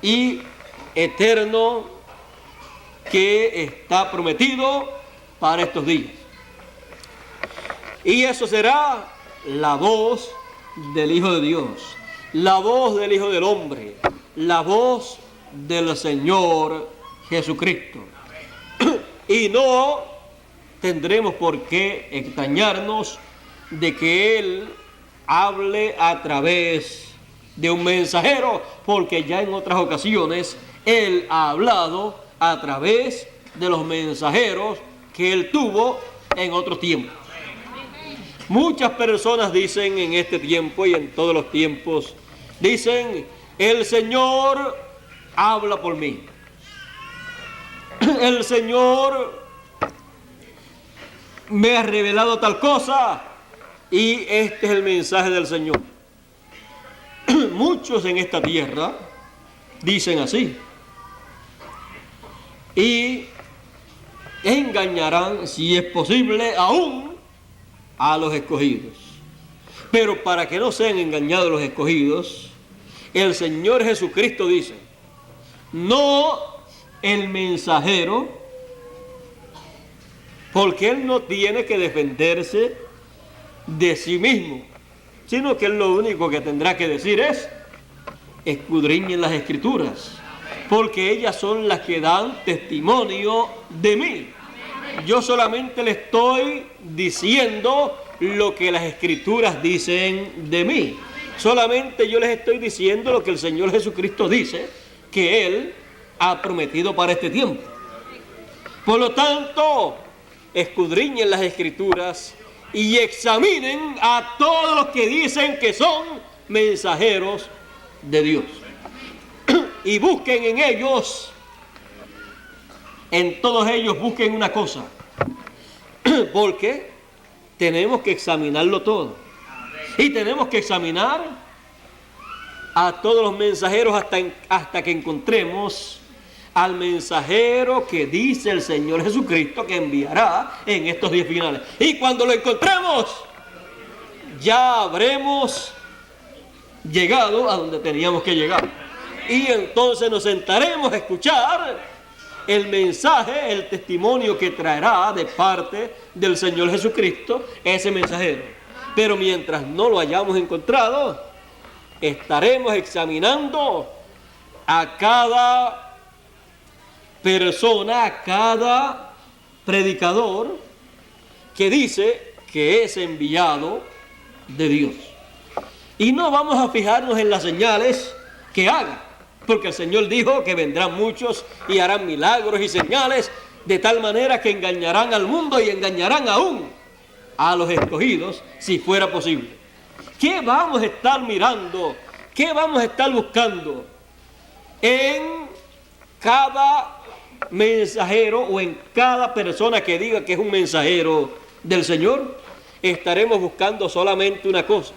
y eterno que está prometido para estos días. Y eso será la voz del Hijo de Dios, la voz del Hijo del Hombre, la voz del Señor Jesucristo. Y no tendremos por qué extrañarnos de que Él hable a través de un mensajero, porque ya en otras ocasiones Él ha hablado a través de los mensajeros que Él tuvo en otros tiempos. Muchas personas dicen en este tiempo y en todos los tiempos, dicen, el Señor habla por mí. El Señor me ha revelado tal cosa y este es el mensaje del Señor. Muchos en esta tierra dicen así y engañarán, si es posible, aún a los escogidos. Pero para que no sean engañados los escogidos, el Señor Jesucristo dice, no el mensajero, porque Él no tiene que defenderse de sí mismo, sino que Él lo único que tendrá que decir es, escudriñen las Escrituras, porque ellas son las que dan testimonio de mí. Yo solamente le estoy diciendo lo que las Escrituras dicen de mí. Solamente yo les estoy diciendo lo que el Señor Jesucristo dice que Él ha prometido para este tiempo. Por lo tanto, escudriñen las Escrituras y examinen a todos los que dicen que son mensajeros de Dios. Y busquen en ellos, en todos ellos busquen una cosa, porque tenemos que examinarlo todo. Y tenemos que examinar a todos los mensajeros hasta que encontremos al mensajero que dice el Señor Jesucristo que enviará en estos días finales. Y cuando lo encontremos, ya habremos llegado a donde teníamos que llegar. Y entonces nos sentaremos a escuchar el mensaje, el testimonio que traerá de parte del Señor Jesucristo ese mensajero. Pero mientras no lo hayamos encontrado, estaremos examinando a cada persona, a cada predicador que dice que es enviado de Dios. Y no vamos a fijarnos en las señales que haga, porque el Señor dijo que vendrán muchos y harán milagros y señales, de tal manera que engañarán al mundo y engañarán aún a los escogidos, si fuera posible. ¿Qué vamos a estar mirando? ¿Qué vamos a estar buscando en cada mensajero o en cada persona que diga que es un mensajero del Señor? estaremos buscando solamente una cosa.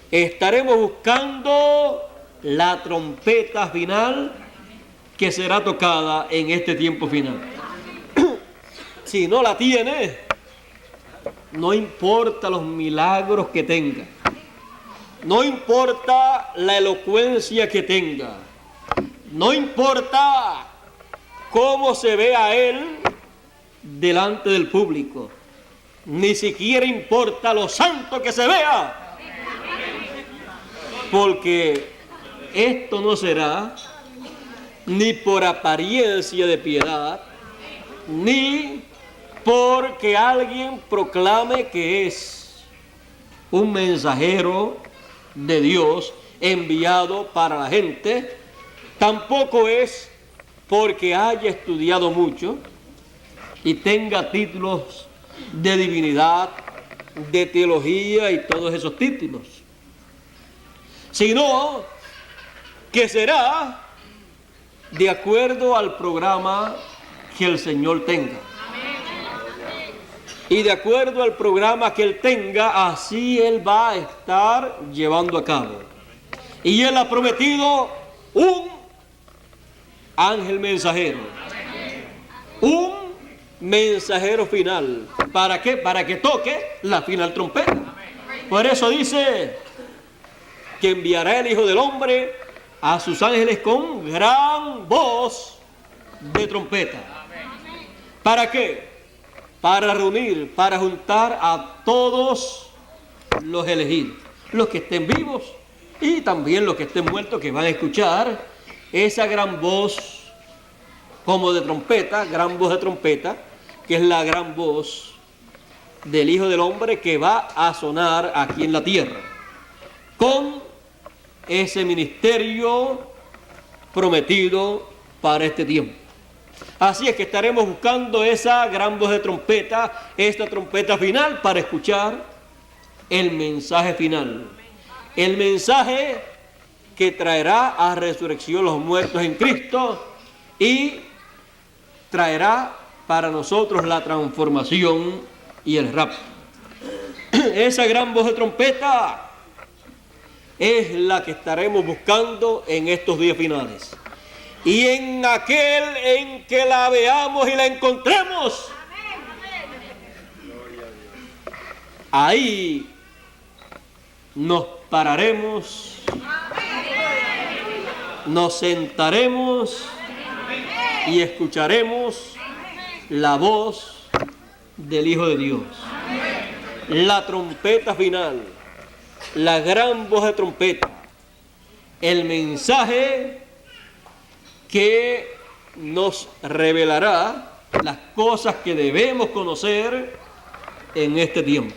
Estaremos buscando la trompeta final que será tocada en este tiempo final. Si no la tiene, no importa los milagros que tenga, no importa la elocuencia que tenga, no importa cómo se vea él delante del público, ni siquiera importa lo santo que se vea, porque esto no será ni por apariencia de piedad, ni porque alguien proclame que es un mensajero de Dios enviado para la gente. Tampoco es porque haya estudiado mucho y tenga títulos de divinidad, de teología y todos esos títulos, sino que será de acuerdo al programa que el Señor tenga. Y de acuerdo al programa que Él tenga, así Él va a estar llevando a cabo. Y Él ha prometido un ángel mensajero. Un mensajero final. ¿Para qué? Para que toque la final trompeta. Por eso dice que enviará el Hijo del Hombre a sus ángeles con gran voz de trompeta. ¿Para qué? Para reunir, para juntar a todos los elegidos, los que estén vivos y también los que estén muertos, que van a escuchar esa gran voz como de trompeta, gran voz de trompeta, que es la gran voz del Hijo del Hombre que va a sonar aquí en la tierra, con ese ministerio prometido para este tiempo. Así es que estaremos buscando esa gran voz de trompeta, esta trompeta final, para escuchar el mensaje final. El mensaje que traerá a resurrección los muertos en Cristo y traerá para nosotros la transformación y el rapto. Esa gran voz de trompeta es la que estaremos buscando en estos días finales. Y en aquel en que la veamos y la encontremos, ahí nos pararemos, nos sentaremos y escucharemos la voz del Hijo de Dios. La trompeta final, la gran voz de trompeta, el mensaje que nos revelará las cosas que debemos conocer en este tiempo.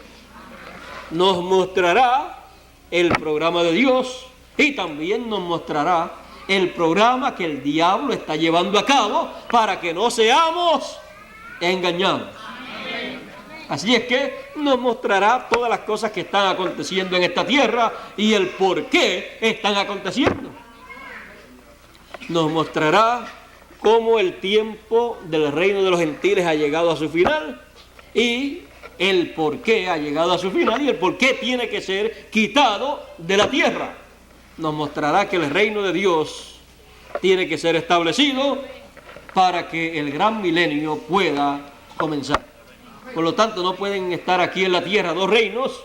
Nos mostrará el programa de Dios y también nos mostrará el programa que el diablo está llevando a cabo para que no seamos engañados. Así es que nos mostrará todas las cosas que están aconteciendo en esta tierra y el por qué están aconteciendo. Nos mostrará cómo el tiempo del reino de los gentiles ha llegado a su final y el por qué ha llegado a su final y el por qué tiene que ser quitado de la tierra. Nos mostrará que el reino de Dios tiene que ser establecido para que el gran milenio pueda comenzar. Por lo tanto, no pueden estar aquí en la tierra dos reinos.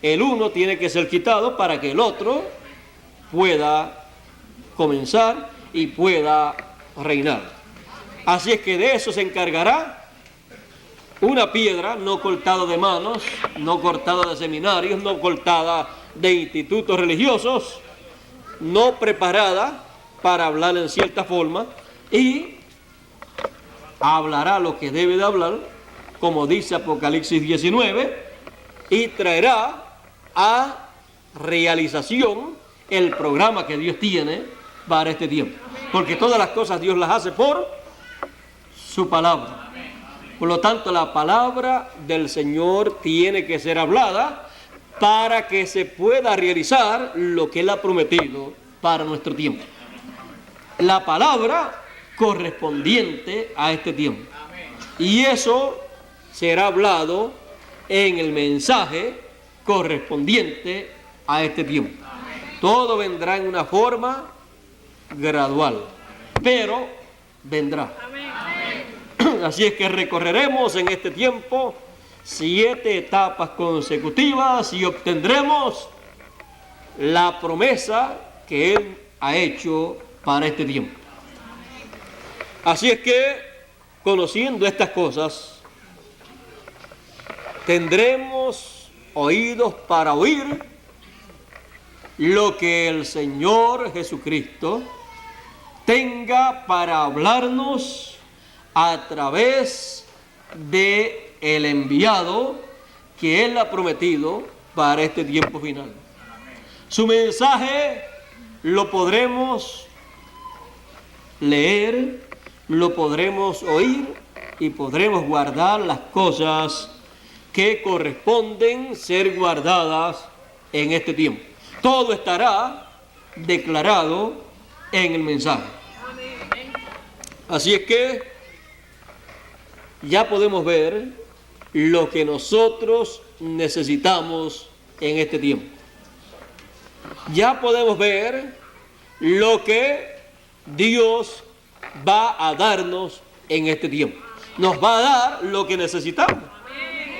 El uno tiene que ser quitado para que el otro pueda comenzar y pueda reinar. Así es que de eso se encargará una piedra no cortada de manos, no cortada de seminarios, no cortada de institutos religiosos, no preparada para hablar en cierta forma, y hablará lo que debe de hablar, como dice Apocalipsis 19, y traerá a realización el programa que Dios tiene para este tiempo. Porque todas las cosas Dios las hace por su palabra. Por lo tanto, la palabra del Señor tiene que ser hablada para que se pueda realizar lo que Él ha prometido para nuestro tiempo. La palabra correspondiente a este tiempo. Y eso será hablado en el mensaje correspondiente a este tiempo. Todo vendrá en una forma gradual, pero vendrá. Así es que recorreremos en este tiempo 7 etapas consecutivas y obtendremos la promesa que Él ha hecho para este tiempo. Así es que, conociendo estas cosas, tendremos oídos para oír lo que el Señor Jesucristo tenga para hablarnos a través de el enviado que Él ha prometido para este tiempo final. Su mensaje lo podremos leer, lo podremos oír y podremos guardar las cosas que corresponden ser guardadas en este tiempo. Todo estará declarado en el mensaje. Así es que ya podemos ver lo que nosotros necesitamos en este tiempo. Ya podemos ver lo que Dios va a darnos en este tiempo. Nos va a dar lo que necesitamos.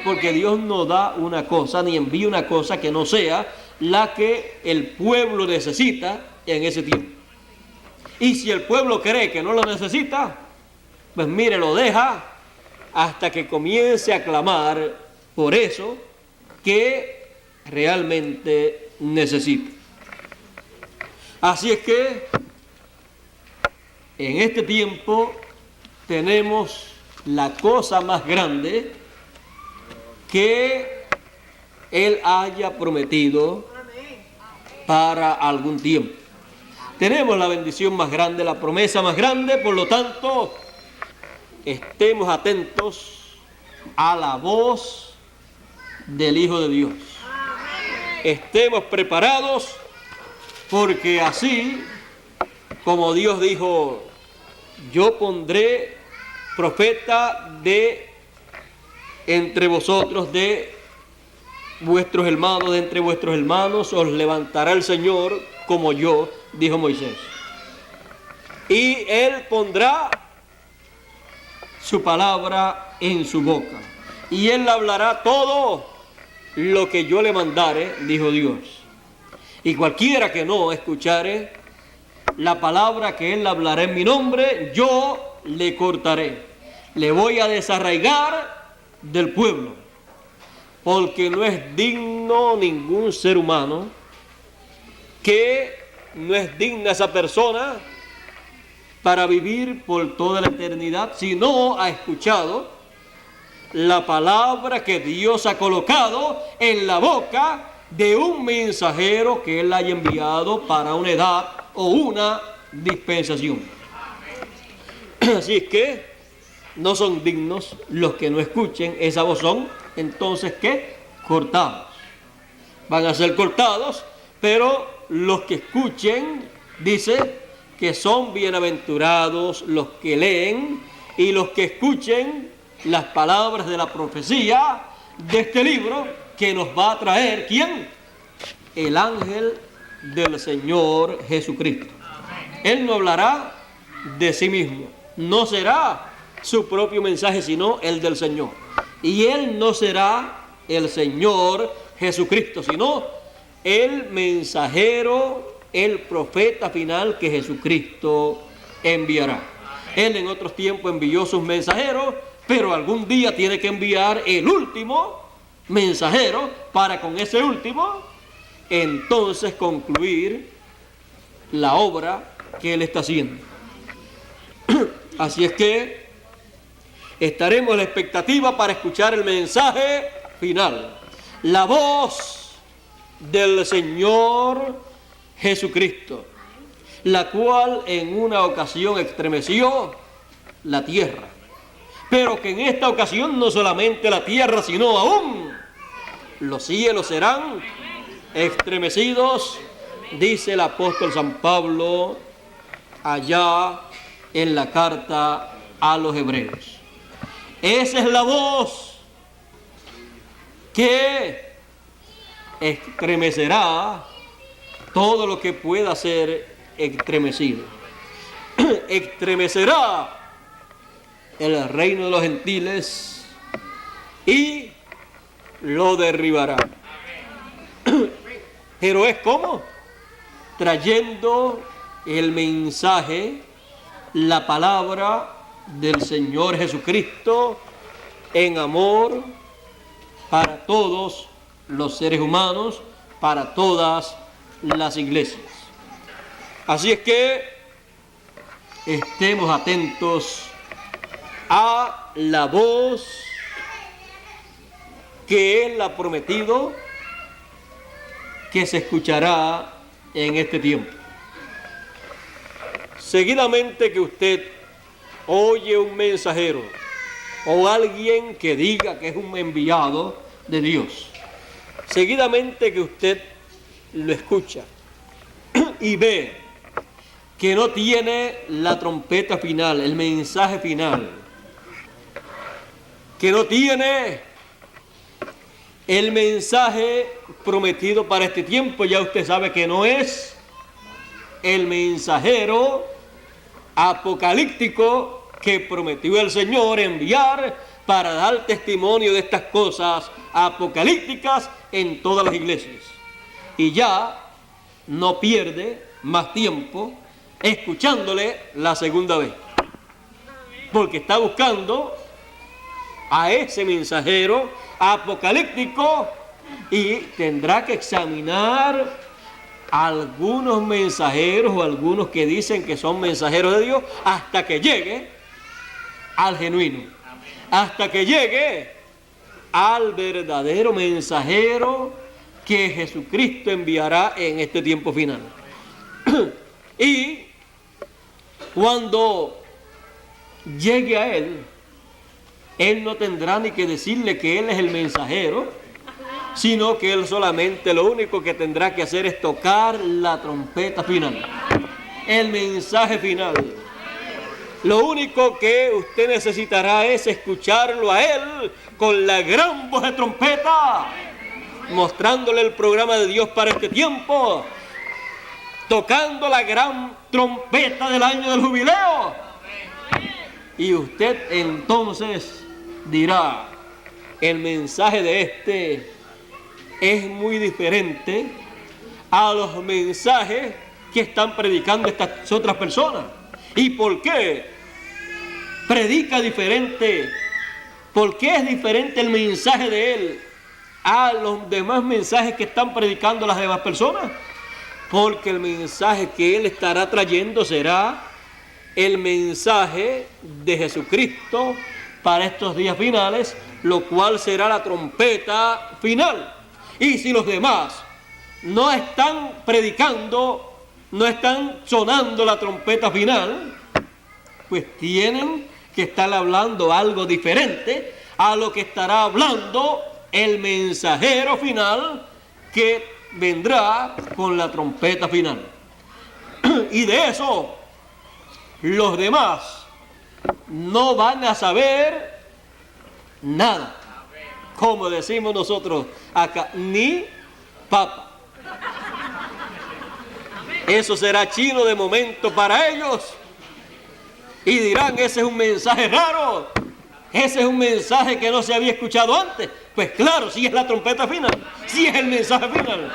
Porque Dios no da una cosa, ni envía una cosa que no sea la que el pueblo necesita en ese tiempo. Y si el pueblo cree que no lo necesita, pues mire, lo deja hasta que comience a clamar por eso que realmente necesita. Así es que en este tiempo tenemos la cosa más grande que Él haya prometido para algún tiempo. Tenemos la bendición más grande, la promesa más grande, por lo tanto, estemos atentos a la voz del Hijo de Dios. Estemos preparados, porque así como Dios dijo, yo pondré profeta de entre vosotros, de vuestros hermanos, de entre vuestros hermanos, os levantará el Señor como yo, dijo Moisés. Y Él pondrá su palabra en su boca. Y Él hablará todo lo que yo le mandare, dijo Dios. Y cualquiera que no escuchare la palabra que Él hablará en mi nombre, yo le cortaré. Le voy a desarraigar del pueblo, porque no es digno ningún ser humano, que no es digna esa persona para vivir por toda la eternidad si no ha escuchado la palabra que Dios ha colocado en la boca de un mensajero que Él haya enviado para una edad o una dispensación. Así es que no son dignos los que no escuchen esa voz, son entonces ¿qué? Cortados. Van a ser cortados, pero los que escuchen, dice que son bienaventurados los que leen y los que escuchen las palabras de la profecía de este libro que nos va a traer, ¿quién? El ángel del Señor Jesucristo. Él no hablará de sí mismo, no será su propio mensaje, sino el del Señor. Y Él no será el Señor Jesucristo, sino el mensajero, el profeta final que Jesucristo enviará. Él en otros tiempos envió sus mensajeros, pero algún día tiene que enviar el último mensajero para con ese último entonces concluir la obra que Él está haciendo. Así es que estaremos en la expectativa para escuchar el mensaje final, la voz del Señor Jesucristo, la cual en una ocasión estremeció la tierra, pero que en esta ocasión no solamente la tierra, sino aún los cielos serán estremecidos, dice el apóstol San Pablo allá en la carta a los Hebreos. Esa es la voz que estremecerá todo lo que pueda ser estremecido. Estremecerá el reino de los gentiles y lo derribará. Pero es como trayendo el mensaje, la palabra del Señor Jesucristo en amor para todos los seres humanos, para todas las iglesias. Así es que estemos atentos a la voz que Él ha prometido que se escuchará en este tiempo. Seguidamente que usted oye un mensajero o alguien que diga que es un enviado de Dios, seguidamente que usted lo escucha y ve que no tiene la trompeta final, el mensaje final, que no tiene el mensaje prometido para este tiempo, ya usted sabe que no es el mensajero apocalíptico que prometió el Señor enviar para dar testimonio de estas cosas apocalípticas en todas las iglesias. Y ya no pierde más tiempo escuchándole la segunda vez, porque está buscando a ese mensajero apocalíptico y tendrá que examinar algunos mensajeros o algunos que dicen que son mensajeros de Dios hasta que llegue al genuino, hasta que llegue al verdadero mensajero que Jesucristo enviará en este tiempo final. Y cuando llegue a Él, Él no tendrá ni que decirle que Él es el mensajero, sino que Él solamente lo único que tendrá que hacer es tocar la trompeta final, el mensaje final. Lo único que usted necesitará es escucharlo a Él con la gran voz de trompeta, mostrándole el programa de Dios para este tiempo, tocando la gran trompeta del año del jubileo. Y usted entonces dirá, el mensaje de este es muy diferente a los mensajes que están predicando estas otras personas. ¿Y por qué predica diferente? ¿Por qué es diferente el mensaje de él a los demás mensajes que están predicando las demás personas? Porque el mensaje que él estará trayendo será el mensaje de Jesucristo para estos días finales, lo cual será la trompeta final. Y si los demás no están predicando, no están sonando la trompeta final, pues tienen que estar hablando algo diferente a lo que estará hablando el mensajero final que vendrá con la trompeta final. Y de eso los demás no van a saber nada, como decimos nosotros acá, ni papa. Eso será chino de momento para ellos y dirán, ese es un mensaje raro, ese es un mensaje que no se había escuchado antes. Pues claro, si es la trompeta final, si es el mensaje final.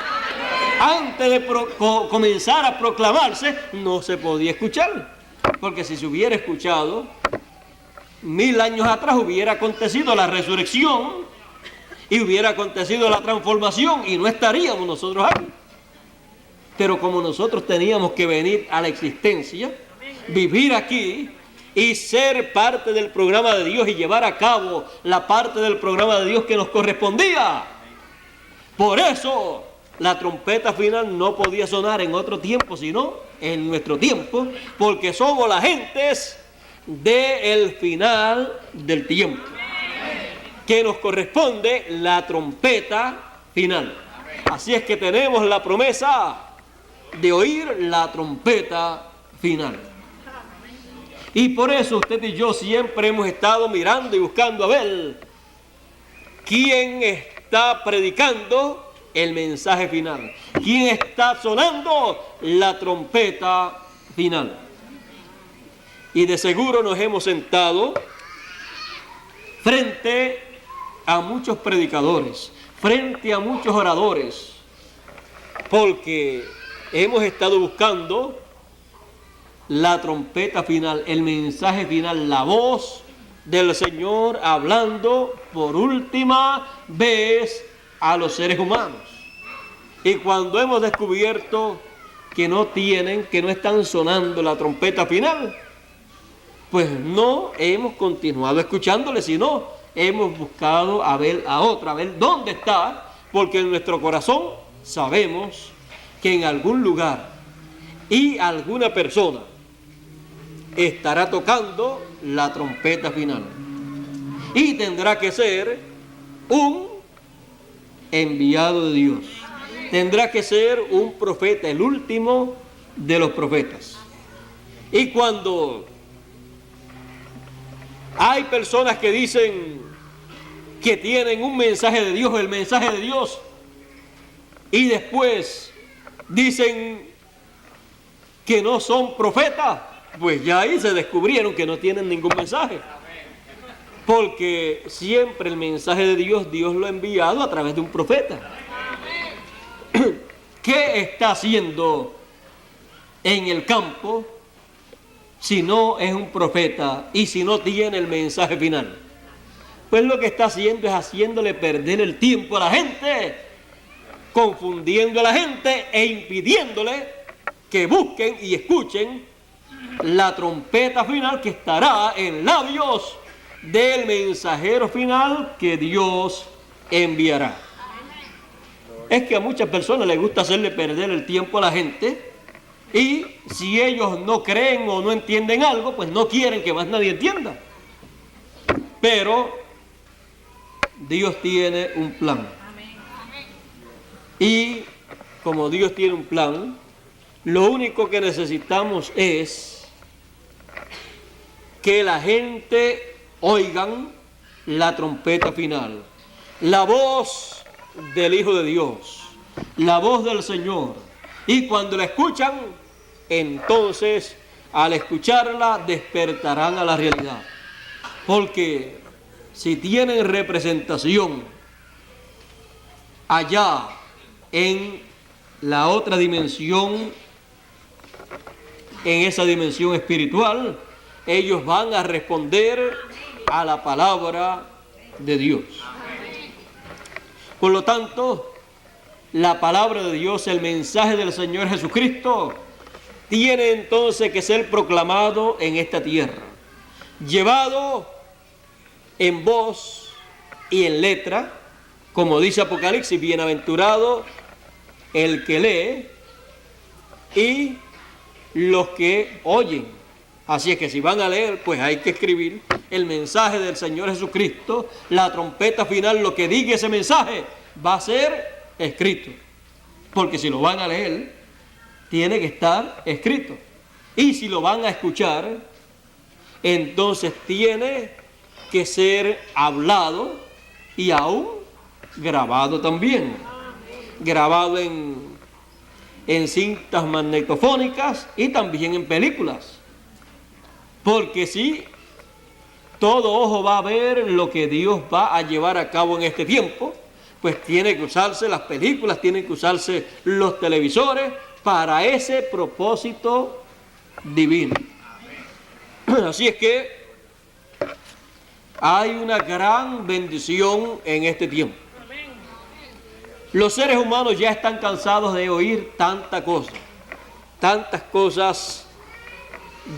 Antes de comenzar a proclamarse, no se podía escuchar, porque si se hubiera escuchado 1000 años atrás hubiera acontecido la resurrección y hubiera acontecido la transformación y no estaríamos nosotros aquí. Pero como nosotros teníamos que venir a la existencia, vivir aquí y ser parte del programa de Dios y llevar a cabo la parte del programa de Dios que nos correspondía, por eso la trompeta final no podía sonar en otro tiempo, sino en nuestro tiempo, porque somos las gentes del final del tiempo, que nos corresponde la trompeta final. Así es que tenemos la promesa de oír la trompeta final. Y por eso usted y yo siempre hemos estado mirando y buscando a ver quién está está predicando el mensaje final? ¿Quién está sonando la trompeta final? Y de seguro nos hemos sentado frente a muchos predicadores, frente a muchos oradores, porque hemos estado buscando la trompeta final, el mensaje final, la voz del Señor hablando por última vez a los seres humanos. Y cuando hemos descubierto que no están sonando la trompeta final, pues no hemos continuado escuchándole, sino hemos buscado a ver dónde está, porque en nuestro corazón sabemos que en algún lugar y alguna persona estará tocando la trompeta final. Y tendrá que ser un enviado de Dios. Tendrá que ser un profeta, el último de los profetas. Y cuando hay personas que dicen que tienen un mensaje de Dios, el mensaje de Dios, y después dicen que no son profetas, pues ya ahí se descubrieron que no tienen ningún mensaje. Porque siempre el mensaje de Dios, Dios lo ha enviado a través de un profeta. ¿Qué está haciendo en el campo si no es un profeta y si no tiene el mensaje final? Pues lo que está haciendo es haciéndole perder el tiempo a la gente, confundiendo a la gente e impidiéndole que busquen y escuchen la trompeta final que estará en labios del mensajero final que Dios enviará. Es que a muchas personas les gusta hacerle perder el tiempo a la gente, y si ellos no creen o no entienden algo, pues no quieren que más nadie entienda. Pero Dios tiene un plan. Y como Dios tiene un plan, lo único que necesitamos es que la gente oigan la trompeta final, la voz del Hijo de Dios, la voz del Señor. Y cuando la escuchan, entonces al escucharla despertarán a la realidad. Porque si tienen representación allá en la otra dimensión, en esa dimensión espiritual, ellos van a responder a la palabra de Dios. Por lo tanto, la palabra de Dios, el mensaje del Señor Jesucristo, tiene entonces que ser proclamado en esta tierra, llevado en voz y en letra, como dice Apocalipsis: bienaventurado el que lee y los que oyen. Así es que si van a leer, pues hay que escribir el mensaje del Señor Jesucristo, la trompeta final, lo que diga ese mensaje va a ser escrito. Porque si lo van a leer, tiene que estar escrito. Y si lo van a escuchar, entonces tiene que ser hablado y aún grabado también. Grabado en cintas magnetofónicas y también en películas. Porque si todo ojo va a ver lo que Dios va a llevar a cabo en este tiempo, pues tiene que usarse las películas, tienen que usarse los televisores para ese propósito divino. Así es que hay una gran bendición en este tiempo. Los seres humanos ya están cansados de oír tantas cosas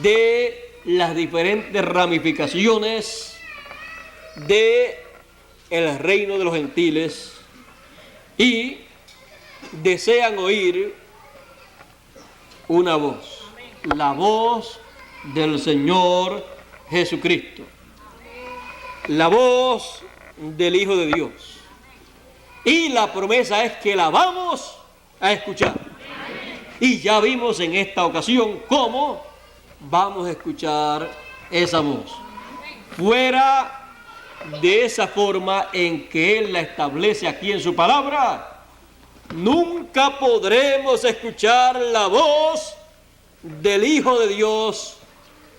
de las diferentes ramificaciones de el reino de los gentiles, y desean oír una voz, la voz del Señor Jesucristo, la voz del Hijo de Dios. Y la promesa es que la vamos a escuchar. Y ya vimos en esta ocasión cómo vamos a escuchar esa voz. Fuera de esa forma en que Él la establece aquí en su palabra, nunca podremos escuchar la voz del Hijo de Dios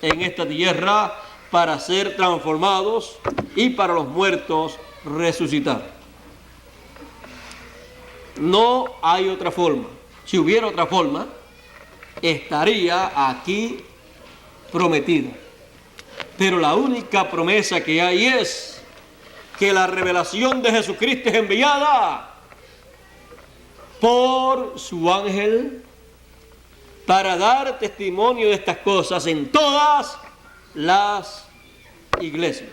en esta tierra para ser transformados y para los muertos resucitar. No hay otra forma. Si hubiera otra forma, estaría aquí prometida. Pero la única promesa que hay es que la revelación de Jesucristo es enviada por su ángel para dar testimonio de estas cosas en todas las iglesias.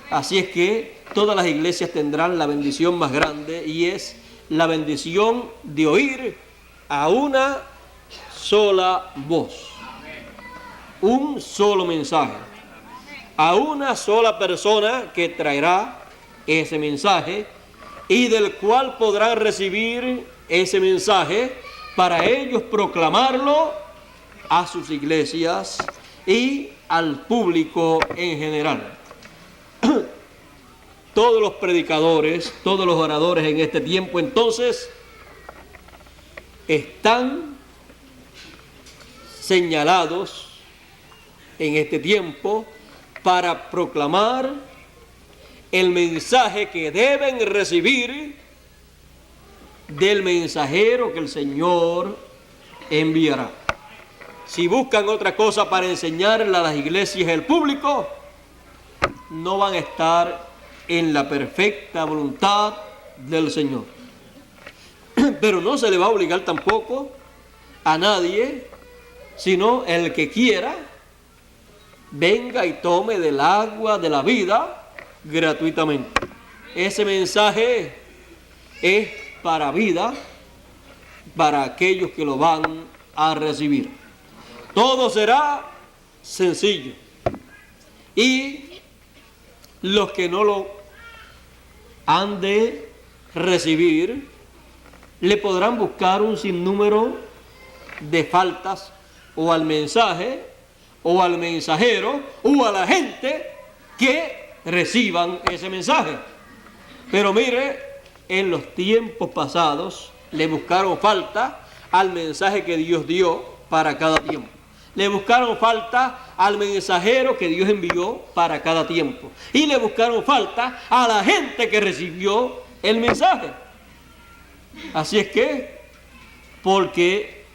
Así es que todas las iglesias tendrán la bendición más grande, y es la bendición de oír a una sola voz, un solo mensaje, a una sola persona que traerá ese mensaje y del cual podrán recibir ese mensaje para ellos proclamarlo a sus iglesias y al público en general. Todos los predicadores, todos los oradores en este tiempo entonces están señalados en este tiempo para proclamar el mensaje que deben recibir del mensajero que el Señor enviará. Si buscan otra cosa para enseñarle a las iglesias y al público, no van a estar en la perfecta voluntad del Señor. Pero no se le va a obligar tampoco a nadie, sino el que quiera, venga y tome del agua de la vida gratuitamente. Ese mensaje es para vida, para aquellos que lo van a recibir. Todo será sencillo. Y los que no lo han de recibir, le podrán buscar un sinnúmero de faltas o al mensaje, o al mensajero, o a la gente que reciban ese mensaje. Pero mire, en los tiempos pasados le buscaron falta al mensaje que Dios dio para cada tiempo. Le buscaron falta al mensajero que Dios envió para cada tiempo. Y le buscaron falta a la gente que recibió el mensaje. Así es que, porque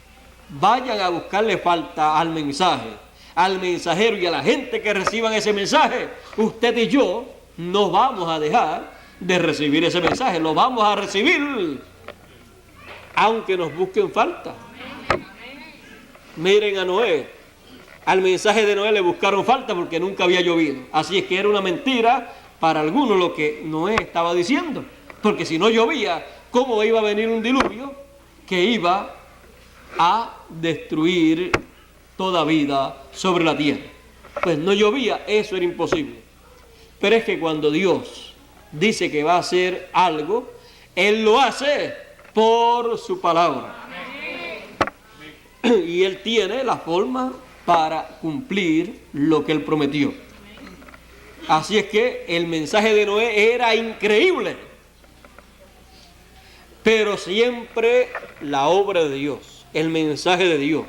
vayan a buscarle falta al mensaje, al mensajero y a la gente que reciban ese mensaje, usted y yo no vamos a dejar de recibir ese mensaje. Lo vamos a recibir aunque nos busquen falta. Miren a Noé. Al mensaje de Noé le buscaron falta porque nunca había llovido. Así es que era una mentira para algunos lo que Noé estaba diciendo. Porque si no llovía, ¿cómo iba a venir un diluvio que iba a destruir toda vida sobre la tierra? Pues no llovía, eso era imposible. Pero es que cuando Dios dice que va a hacer algo, Él lo hace por su palabra. Y Él tiene la forma para cumplir lo que Él prometió. Así es que el mensaje de Noé era increíble, pero siempre la obra de Dios, el mensaje de Dios,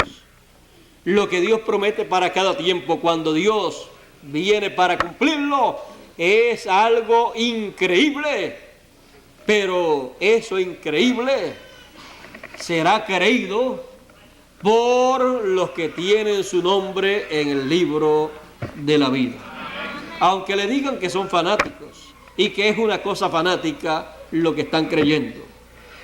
lo que Dios promete para cada tiempo, cuando Dios viene para cumplirlo, es algo increíble. Pero eso increíble será creído por los que tienen su nombre en el libro de la vida. Aunque le digan que son fanáticos y que es una cosa fanática lo que están creyendo.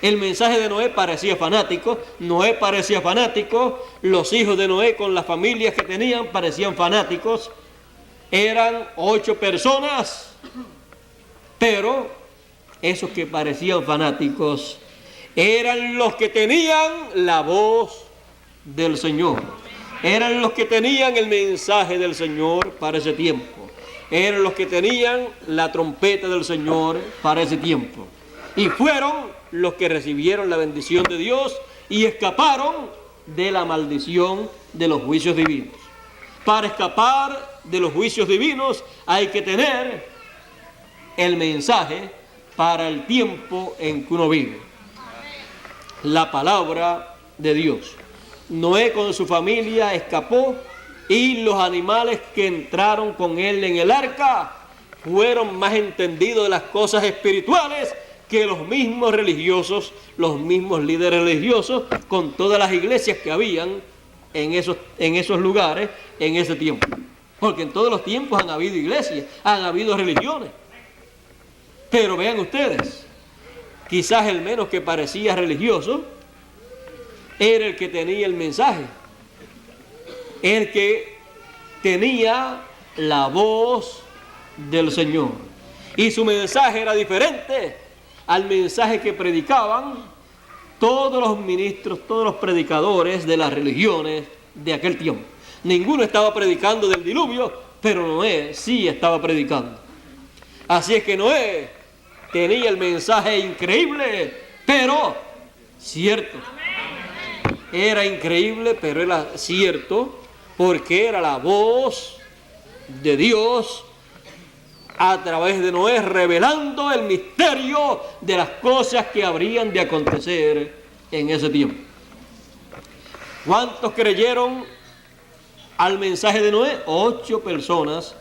El mensaje de Noé parecía fanático, Noé parecía fanático, los hijos de Noé con las familias que tenían parecían fanáticos. Eran 8 personas, pero esos que parecían fanáticos eran los que tenían la voz del Señor. Eran los que tenían el mensaje del Señor para ese tiempo. Eran los que tenían la trompeta del Señor para ese tiempo. Y fueron los que recibieron la bendición de Dios y escaparon de la maldición de los juicios divinos. Para escapar de los juicios divinos hay que tener el mensaje para el tiempo en que uno vive. La palabra de Dios. Noé con su familia escapó y los animales que entraron con él en el arca fueron más entendidos de las cosas espirituales que los mismos religiosos, los mismos líderes religiosos, con todas las iglesias que habían en esos lugares en ese tiempo. Porque en todos los tiempos han habido iglesias, han habido religiones. Pero vean ustedes, quizás el menos que parecía religioso era el que tenía el mensaje, el que tenía la voz del Señor. Y su mensaje era diferente al mensaje que predicaban todos los ministros, todos los predicadores de las religiones de aquel tiempo. Ninguno estaba predicando del diluvio, pero Noé sí estaba predicando. Así es que Noé tenía el mensaje increíble, pero cierto. Era increíble, pero era cierto, porque era la voz de Dios a través de Noé, revelando el misterio de las cosas que habrían de acontecer en ese tiempo. ¿Cuántos creyeron al mensaje de Noé? 8 personas,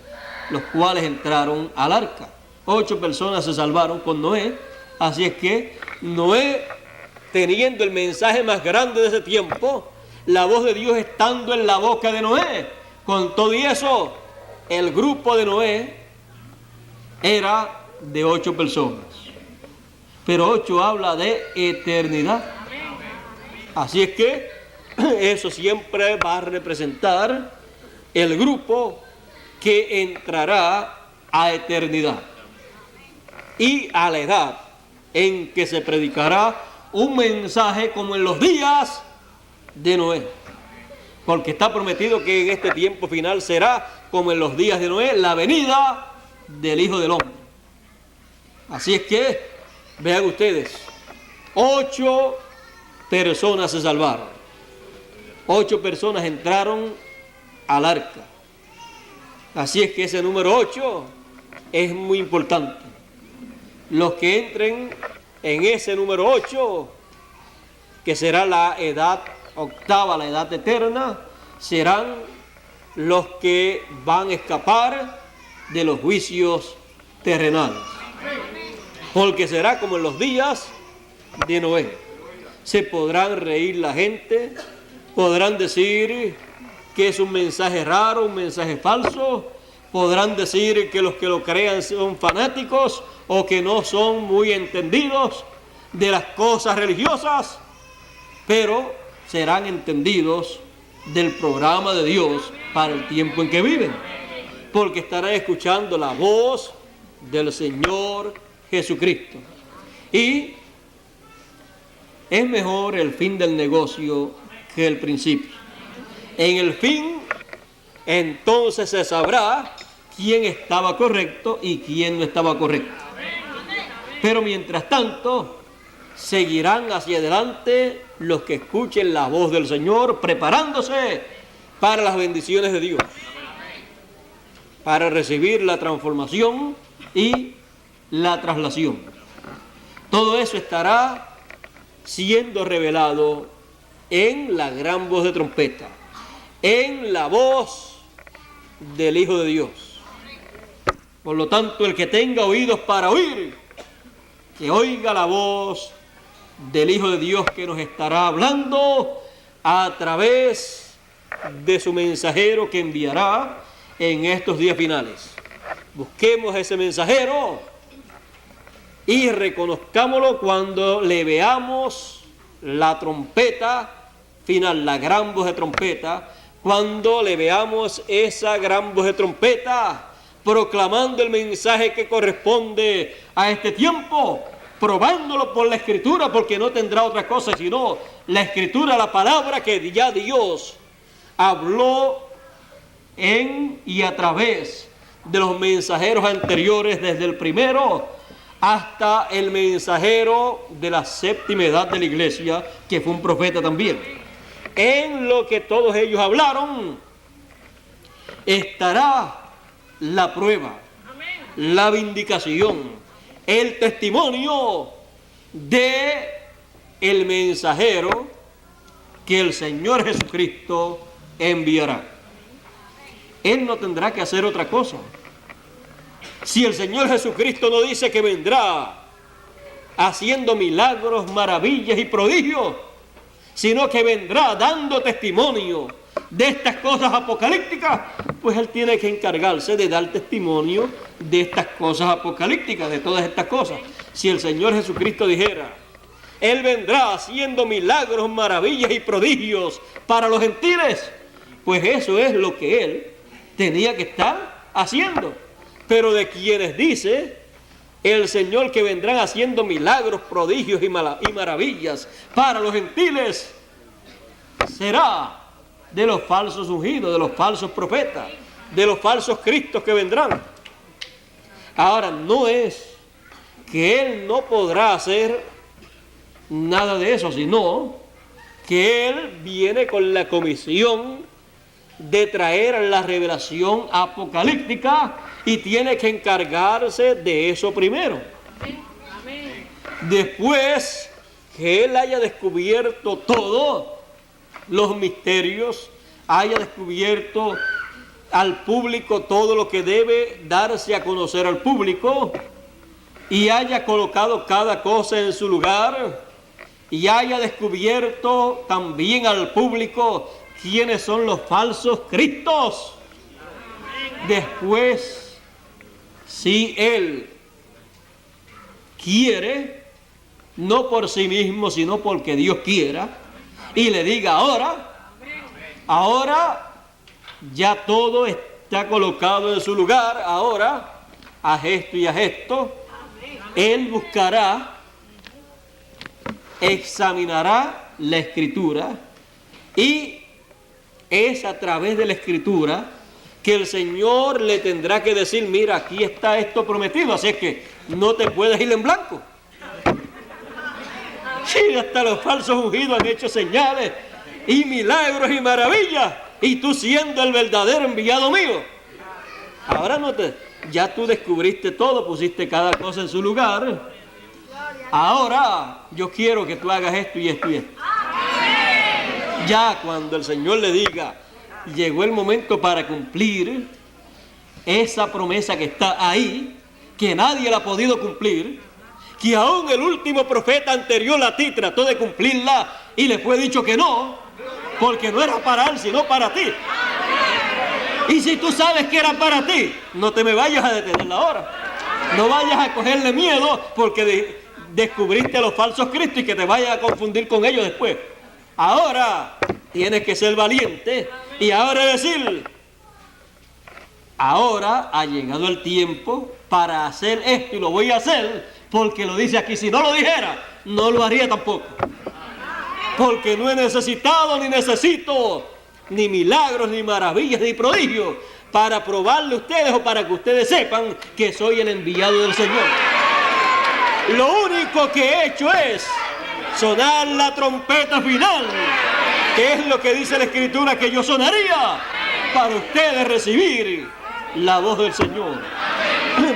los cuales entraron al arca. 8 personas se salvaron con Noé. Así es que Noé, teniendo el mensaje más grande de ese tiempo, la voz de Dios estando en la boca de Noé, con todo y eso, el grupo de Noé era de 8 personas. Pero 8 habla de eternidad. Así es que eso siempre va a representar el grupo que entrará a eternidad y a la edad en que se predicará un mensaje como en los días de Noé. Porque está prometido que en este tiempo final será como en los días de Noé, la venida del Hijo del Hombre. Así es que, vean ustedes, 8 personas se salvaron. 8 personas entraron al arca. Así es que ese número 8 es muy importante. Los que entren en ese número 8, que será la edad octava, la edad eterna, serán los que van a escapar de los juicios terrenales. Porque será como en los días de Noé. Se podrán reír la gente, podrán decir que es un mensaje raro, un mensaje falso, podrán decir que los que lo crean son fanáticos o que no son muy entendidos de las cosas religiosas, pero serán entendidos del programa de Dios para el tiempo en que viven, porque estarán escuchando la voz del Señor Jesucristo. Y es mejor el fin del negocio que el principio. En el fin, entonces se sabrá quién estaba correcto y quién no estaba correcto. Pero mientras tanto, seguirán hacia adelante los que escuchen la voz del Señor, preparándose para las bendiciones de Dios, para recibir la transformación y la traslación. Todo eso estará siendo revelado en la gran voz de trompeta, en la voz del Hijo de Dios. Por lo tanto, el que tenga oídos para oír, que oiga la voz del Hijo de Dios que nos estará hablando a través de su mensajero que enviará en estos días finales. Busquemos ese mensajero y reconozcámoslo cuando le veamos la trompeta final, la gran voz de trompeta, cuando le veamos esa gran voz de trompeta proclamando el mensaje que corresponde a este tiempo, probándolo por la Escritura, porque no tendrá otra cosa sino la Escritura, la palabra que ya Dios habló en y a través de los mensajeros anteriores, desde el primero hasta el mensajero de la séptima edad de la iglesia, que fue un profeta también. En lo que todos ellos hablaron estará la prueba. la vindicación, el testimonio de el mensajero que el Señor Jesucristo enviará. Él no tendrá que hacer otra cosa. Si el Señor Jesucristo no dice que vendrá haciendo milagros, maravillas y prodigios, sino que vendrá dando testimonio de estas cosas apocalípticas, pues Él tiene que encargarse de dar testimonio de estas cosas apocalípticas, de todas estas cosas. Si el Señor Jesucristo dijera, Él vendrá haciendo milagros, maravillas y prodigios para los gentiles, pues eso es lo que Él tenía que estar haciendo. Pero de quienes dice el Señor que vendrán haciendo milagros, prodigios y maravillas para los gentiles, será de los falsos ungidos, de los falsos profetas, de los falsos cristos que vendrán. Ahora, no es que Él no podrá hacer nada de eso, sino que Él viene con la comisión de traer la revelación apocalíptica y tiene que encargarse de eso primero. Amén. Después que Él haya descubierto todos los misterios, haya descubierto al público todo lo que debe darse a conocer al público y haya colocado cada cosa en su lugar y haya descubierto también al público quiénes son los falsos cristos. Después, si Él quiere, no por sí mismo, sino porque Dios quiera, y le diga ahora ya todo está colocado en su lugar, ahora haz esto y haz esto, Él buscará, examinará la Escritura y es a través de la Escritura que el Señor le tendrá que decir, mira, aquí está esto prometido, así es que no te puedes ir en blanco. Sí, hasta los falsos ungidos han hecho señales y milagros y maravillas, y tú siendo el verdadero enviado mío. Ahora ya tú descubriste todo, pusiste cada cosa en su lugar. Ahora yo quiero que tú hagas esto y esto y esto. Ya cuando el Señor le diga, llegó el momento para cumplir esa promesa que está ahí, que nadie la ha podido cumplir, que aún el último profeta anterior a ti trató de cumplirla y le fue dicho que no, porque no era para él, sino para ti. Y si tú sabes que era para ti, no te me vayas a detenerla ahora. No vayas a cogerle miedo porque descubriste a los falsos cristos y que te vayas a confundir con ellos después. Ahora tienes que ser valiente y ahora decir, ahora ha llegado el tiempo para hacer esto y lo voy a hacer porque lo dice aquí. Si no lo dijera, no lo haría tampoco. Porque no he necesitado ni necesito ni milagros, ni maravillas, ni prodigios para probarle a ustedes o para que ustedes sepan que soy el enviado del Señor. Lo único que he hecho es sonar la trompeta final, que es lo que dice la Escritura que yo sonaría para ustedes recibir la voz del Señor,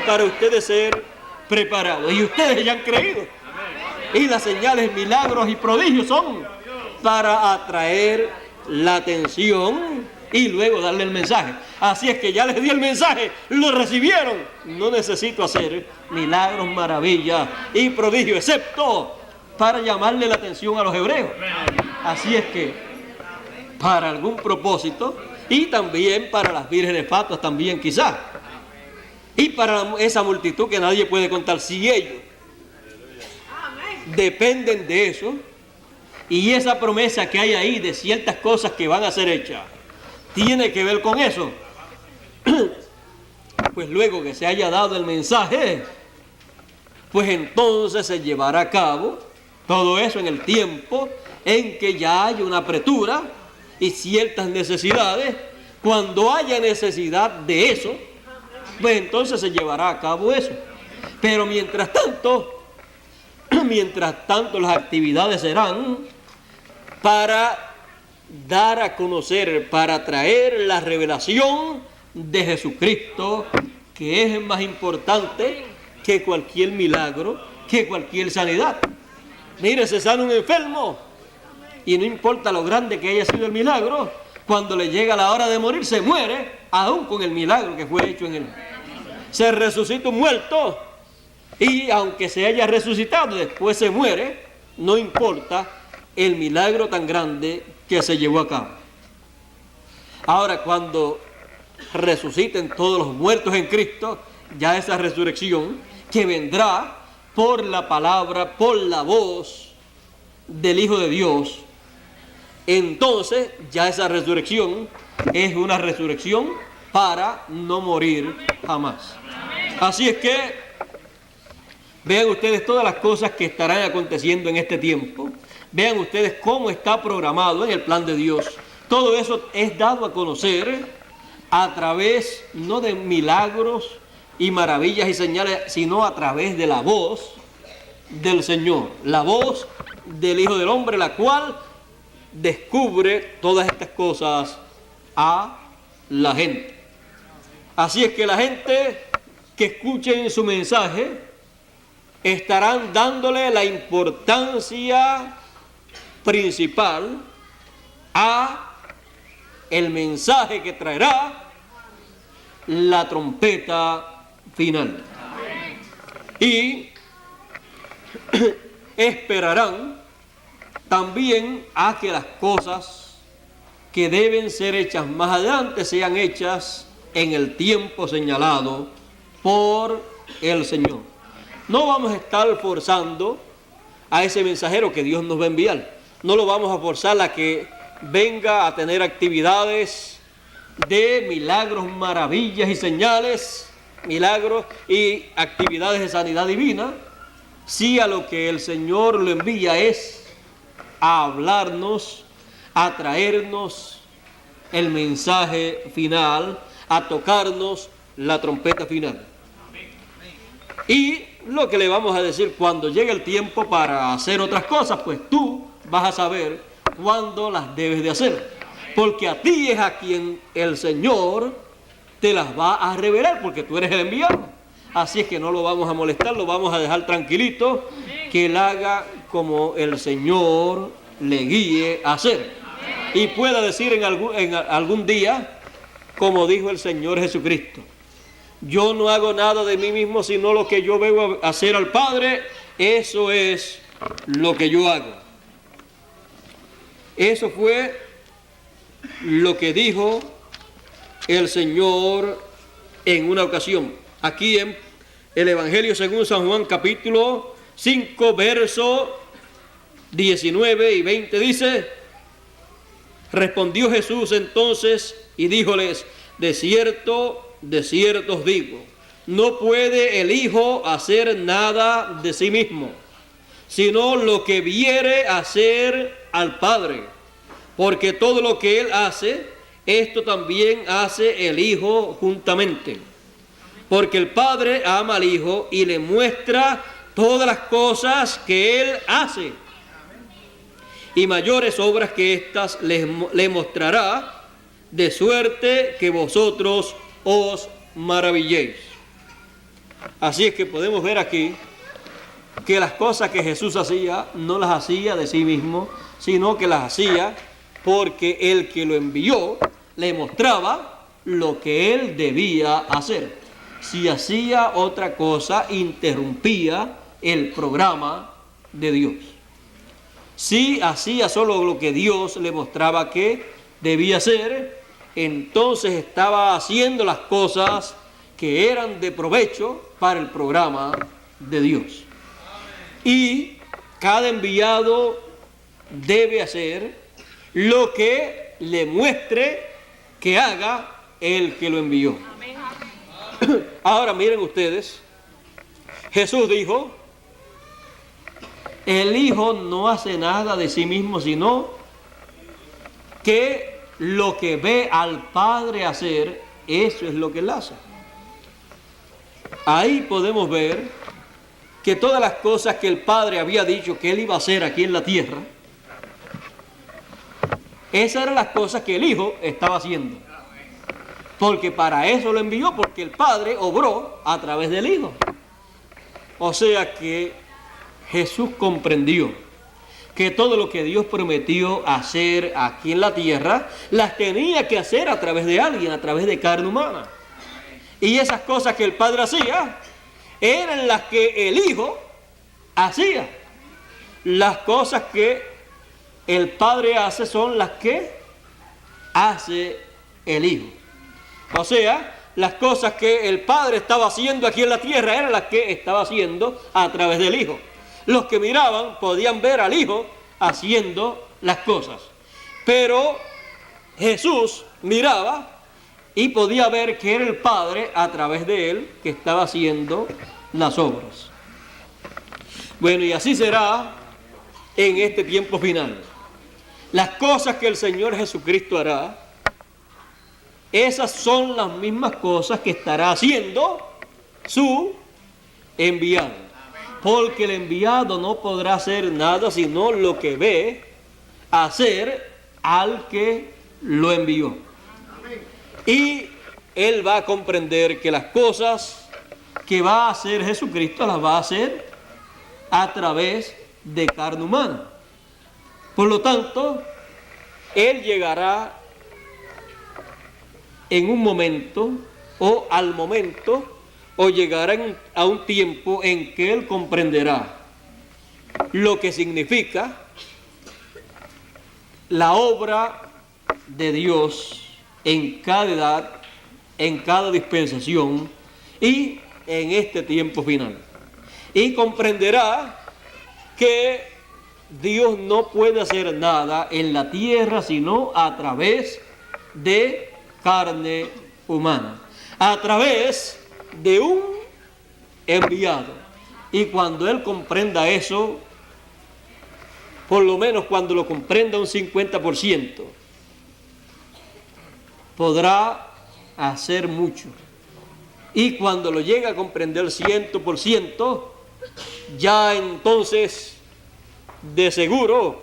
para ustedes ser preparados. Y ustedes ya han creído. Y las señales, milagros y prodigios son para atraer la atención y luego darle el mensaje. Así es que ya les di el mensaje, lo recibieron. No necesito hacer milagros, maravillas y prodigios, excepto para llamarle la atención a los hebreos. Así es que para algún propósito, y también para las vírgenes fatuas también quizás, y para esa multitud que nadie puede contar, si ellos dependen de eso, y esa promesa que hay ahí de ciertas cosas que van a ser hechas tiene que ver con eso, pues luego que se haya dado el mensaje, pues entonces se llevará a cabo todo eso en el tiempo en que ya hay una apertura y ciertas necesidades. Cuando haya necesidad de eso, pues entonces se llevará a cabo eso. Pero mientras tanto las actividades serán para dar a conocer, para traer la revelación de Jesucristo que es más importante que cualquier milagro, que cualquier sanidad. Mire, se sana un enfermo y no importa lo grande que haya sido el milagro, cuando le llega la hora de morir se muere, aún con el milagro que fue hecho en él. Se resucita un muerto y aunque se haya resucitado, después se muere, no importa el milagro tan grande que se llevó a cabo. Ahora, cuando resuciten todos los muertos en Cristo, ya esa resurrección que vendrá por la palabra, por la voz del Hijo de Dios, entonces ya esa resurrección es una resurrección para no morir jamás. Así es que vean ustedes todas las cosas que estarán aconteciendo en este tiempo. Vean ustedes cómo está programado en el plan de Dios. Todo eso es dado a conocer a través no de milagros y maravillas y señales, sino a través de la voz del Señor, la voz del Hijo del Hombre, la cual descubre todas estas cosas a la gente. Así es que la gente que escuchen su mensaje estarán dándole la importancia principal a el mensaje que traerá la trompeta final. Y esperarán también a que las cosas que deben ser hechas más adelante sean hechas en el tiempo señalado por el Señor. No vamos a estar forzando a ese mensajero que Dios nos va a enviar. No lo vamos a forzar a que venga a tener actividades de milagros, maravillas y señales, milagros y actividades de sanidad divina. Sí, a lo que el Señor lo envía es a hablarnos, a traernos el mensaje final, a tocarnos la trompeta final. Y lo que le vamos a decir cuando llegue el tiempo para hacer otras cosas, pues tú vas a saber cuándo las debes de hacer. Porque a ti es a quien el Señor te las va a revelar, porque tú eres el enviado. Así es que no lo vamos a molestar, lo vamos a dejar tranquilito, que él haga como el Señor le guíe a hacer. Y pueda decir en algún día, como dijo el Señor Jesucristo: yo no hago nada de mí mismo, sino lo que yo veo hacer al Padre, eso es lo que yo hago. Eso fue lo que dijo el Señor en una ocasión. Aquí en el Evangelio según San Juan, capítulo 5, verso 19 y 20 dice: respondió Jesús entonces y díjoles: de cierto os digo, no puede el Hijo hacer nada de sí mismo, sino lo que viere hacer al Padre, porque todo lo que Él hace, esto también hace el Hijo juntamente. Porque el Padre ama al Hijo y le muestra todas las cosas que Él hace. Y mayores obras que estas le mostrará, de suerte que vosotros os maravilléis. Así es que podemos ver aquí que las cosas que Jesús hacía, no las hacía de sí mismo, sino que las hacía porque el que lo envió le mostraba lo que él debía hacer. Si hacía otra cosa, interrumpía el programa de Dios. Si hacía solo lo que Dios le mostraba que debía hacer, entonces estaba haciendo las cosas que eran de provecho para el programa de Dios. Y cada enviado debe hacer lo que le muestre que haga el que lo envió. Ahora miren ustedes, Jesús dijo: el Hijo no hace nada de sí mismo, sino que lo que ve al Padre hacer, eso es lo que Él hace. Ahí podemos ver que todas las cosas que el Padre había dicho que Él iba a hacer aquí en la tierra, esas eran las cosas que el Hijo estaba haciendo. porque para eso lo envió, porque el Padre obró a través del Hijo. O sea que Jesús comprendió que todo lo que Dios prometió hacer aquí en la tierra, las tenía que hacer a través de alguien, a través de carne humana. Y esas cosas que el Padre hacía, eran las que el Hijo hacía. Las cosas que el Padre hace son las que hace el Hijo. O sea, las cosas que el Padre estaba haciendo aquí en la tierra eran las que estaba haciendo a través del Hijo. Los que miraban podían ver al Hijo haciendo las cosas. Pero Jesús miraba y podía ver que era el Padre a través de él que estaba haciendo las obras. Bueno, y así será en este tiempo final. Las cosas que el Señor Jesucristo hará, esas son las mismas cosas que estará haciendo su enviado. Porque el enviado no podrá hacer nada sino lo que ve hacer al que lo envió. Y él va a comprender que las cosas que va a hacer Jesucristo las va a hacer a través de carne humana. Por lo tanto, él llegará en un momento o al momento o llegará a un tiempo en que él comprenderá lo que significa la obra de Dios en cada edad, en cada dispensación y en este tiempo final. Y comprenderá que Dios no puede hacer nada en la tierra sino a través de carne humana, a través de un enviado. Y cuando él comprenda eso, por lo menos cuando lo comprenda un 50%, podrá hacer mucho. Y cuando lo llegue a comprender 100%, ya entonces de seguro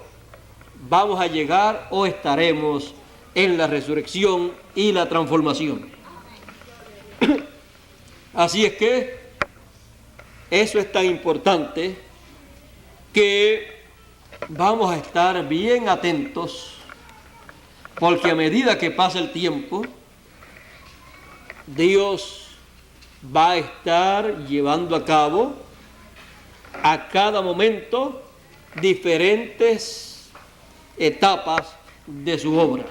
vamos a llegar o estaremos en la resurrección y la transformación. Así es que eso es tan importante que vamos a estar bien atentos, porque a medida que pasa el tiempo, Dios va a estar llevando a cabo a cada momento diferentes etapas de su obra.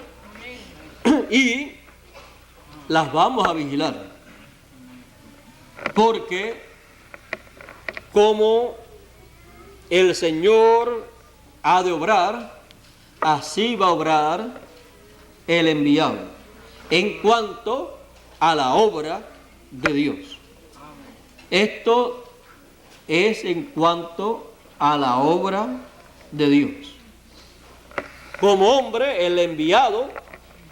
Y las vamos a vigilar. Porque como el Señor ha de obrar, así va a obrar el enviado en cuanto a la obra de Dios. Esto es en cuanto a la obra de Dios. Como hombre, el enviado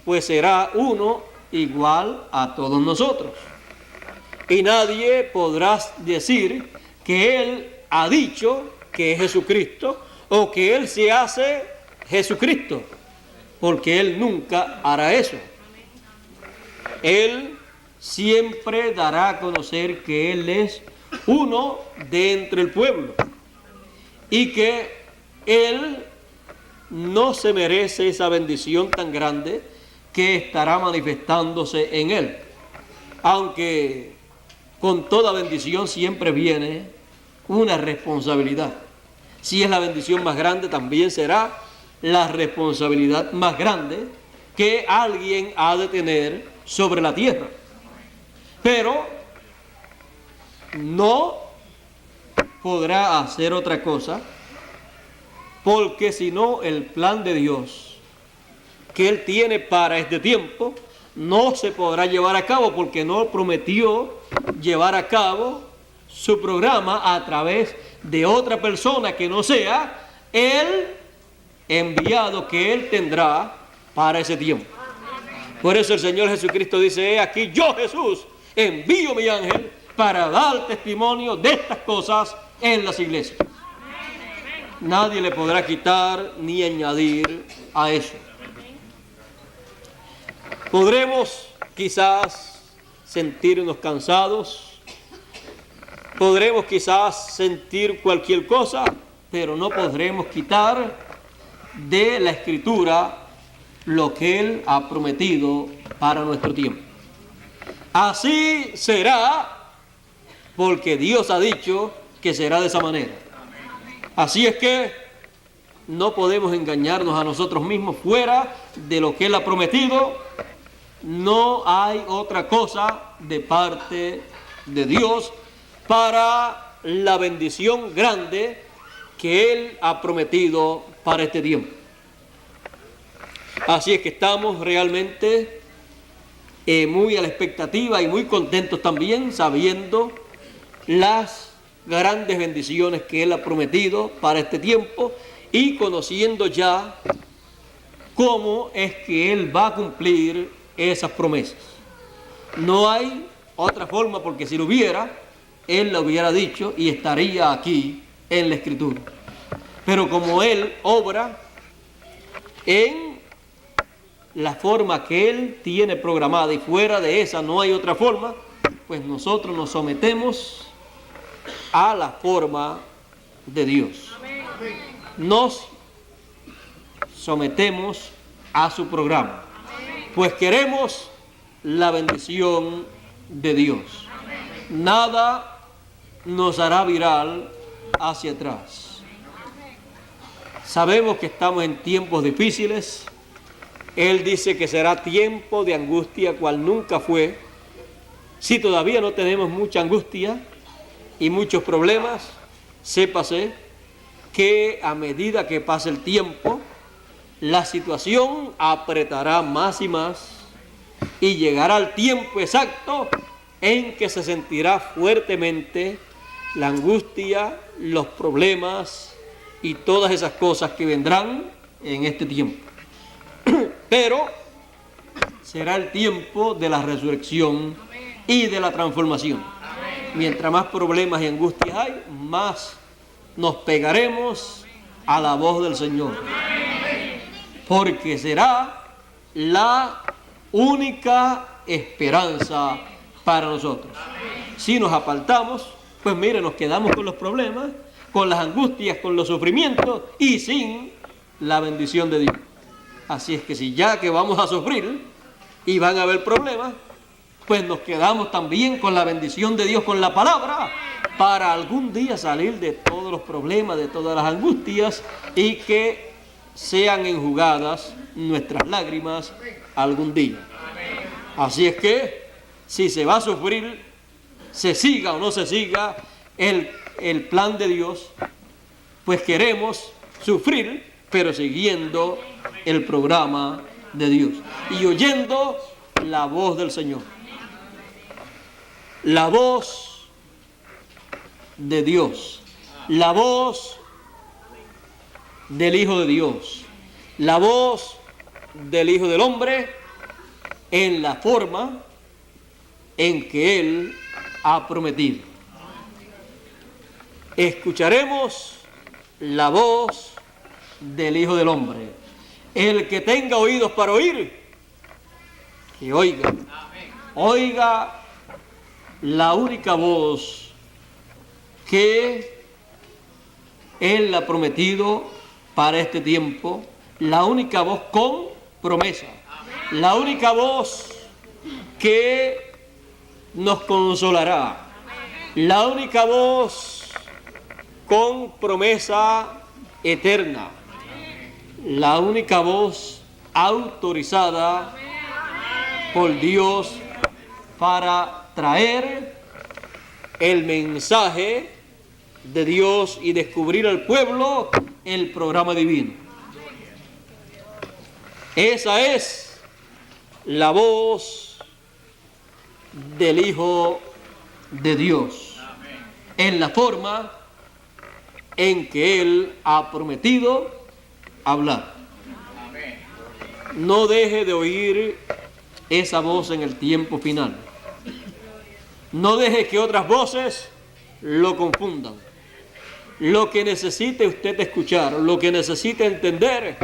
pues será uno igual a todos nosotros. Y nadie podrá decir que Él ha dicho que es Jesucristo o que Él se hace Jesucristo, porque Él nunca hará eso. Él siempre dará a conocer que Él es uno de entre el pueblo y que Él no se merece esa bendición tan grande que estará manifestándose en Él. Aunque con toda bendición siempre viene una responsabilidad. Si es la bendición más grande, también será la responsabilidad más grande que alguien ha de tener sobre la tierra. Pero no podrá hacer otra cosa, porque si no, el plan de Dios que Él tiene para este tiempo no se podrá llevar a cabo, porque no prometió llevar a cabo su programa a través de otra persona que no sea el enviado que Él tendrá para ese tiempo. Por eso el Señor Jesucristo dice: he aquí yo, Jesús, envío mi ángel para dar testimonio de estas cosas en las iglesias. Nadie le podrá quitar ni añadir a eso. Podremos quizás sentirnos cansados, podremos quizás sentir cualquier cosa, pero no podremos quitar de la Escritura lo que Él ha prometido para nuestro tiempo. Así será, porque Dios ha dicho que será de esa manera. Así es que no podemos engañarnos a nosotros mismos. Fuera de lo que Él ha prometido, no hay otra cosa de parte de Dios para la bendición grande que Él ha prometido para este tiempo. Así es que estamos realmente muy a la expectativa y muy contentos también, sabiendo las grandes bendiciones que Él ha prometido para este tiempo y conociendo ya cómo es que Él va a cumplir esas promesas. No hay otra forma, porque si lo hubiera, Él lo hubiera dicho y estaría aquí en la Escritura. Pero como Él obra en la forma que Él tiene programada y fuera de esa no hay otra forma, pues nosotros nos sometemos a la forma de Dios. Nos sometemos a su programa, pues queremos la bendición de Dios. Nada nos hará virar hacia atrás. Sabemos que estamos en tiempos difíciles. Él dice que será tiempo de angustia cual nunca fue. Si todavía no tenemos mucha angustia y muchos problemas, sépase que a medida que pase el tiempo, la situación apretará más y más y llegará el tiempo exacto en que se sentirá fuertemente la angustia, los problemas y todas esas cosas que vendrán en este tiempo. Pero será el tiempo de la resurrección y de la transformación. Mientras más problemas y angustias hay, más nos pegaremos a la voz del Señor. Porque será la única esperanza para nosotros. Si nos apartamos, pues mire, nos quedamos con los problemas, con las angustias, con los sufrimientos y sin la bendición de Dios. Así es que si ya que vamos a sufrir y van a haber problemas, pues nos quedamos también con la bendición de Dios, con la palabra, para algún día salir de todos los problemas, de todas las angustias y que sean enjugadas nuestras lágrimas algún día. Así es que si se va a sufrir, se siga o no se siga el plan de Dios, pues queremos sufrir, pero siguiendo el programa de Dios y oyendo la voz del Señor. La voz de Dios, la voz del Hijo de Dios, la voz del Hijo del Hombre en la forma en que Él ha prometido. Escucharemos la voz del Hijo del Hombre. El que tenga oídos para oír, que oiga. Oiga la única voz que Él ha prometido para este tiempo, la única voz con promesa, la única voz que nos consolará, la única voz con promesa eterna, la única voz autorizada por Dios para traer el mensaje de Dios y descubrir al pueblo el programa divino. Esa es la voz del Hijo de Dios, en la forma en que Él ha prometido hablar. No deje de oír esa voz en el tiempo final. No deje que otras voces lo confundan. Lo que necesite usted escuchar, lo que necesite entender,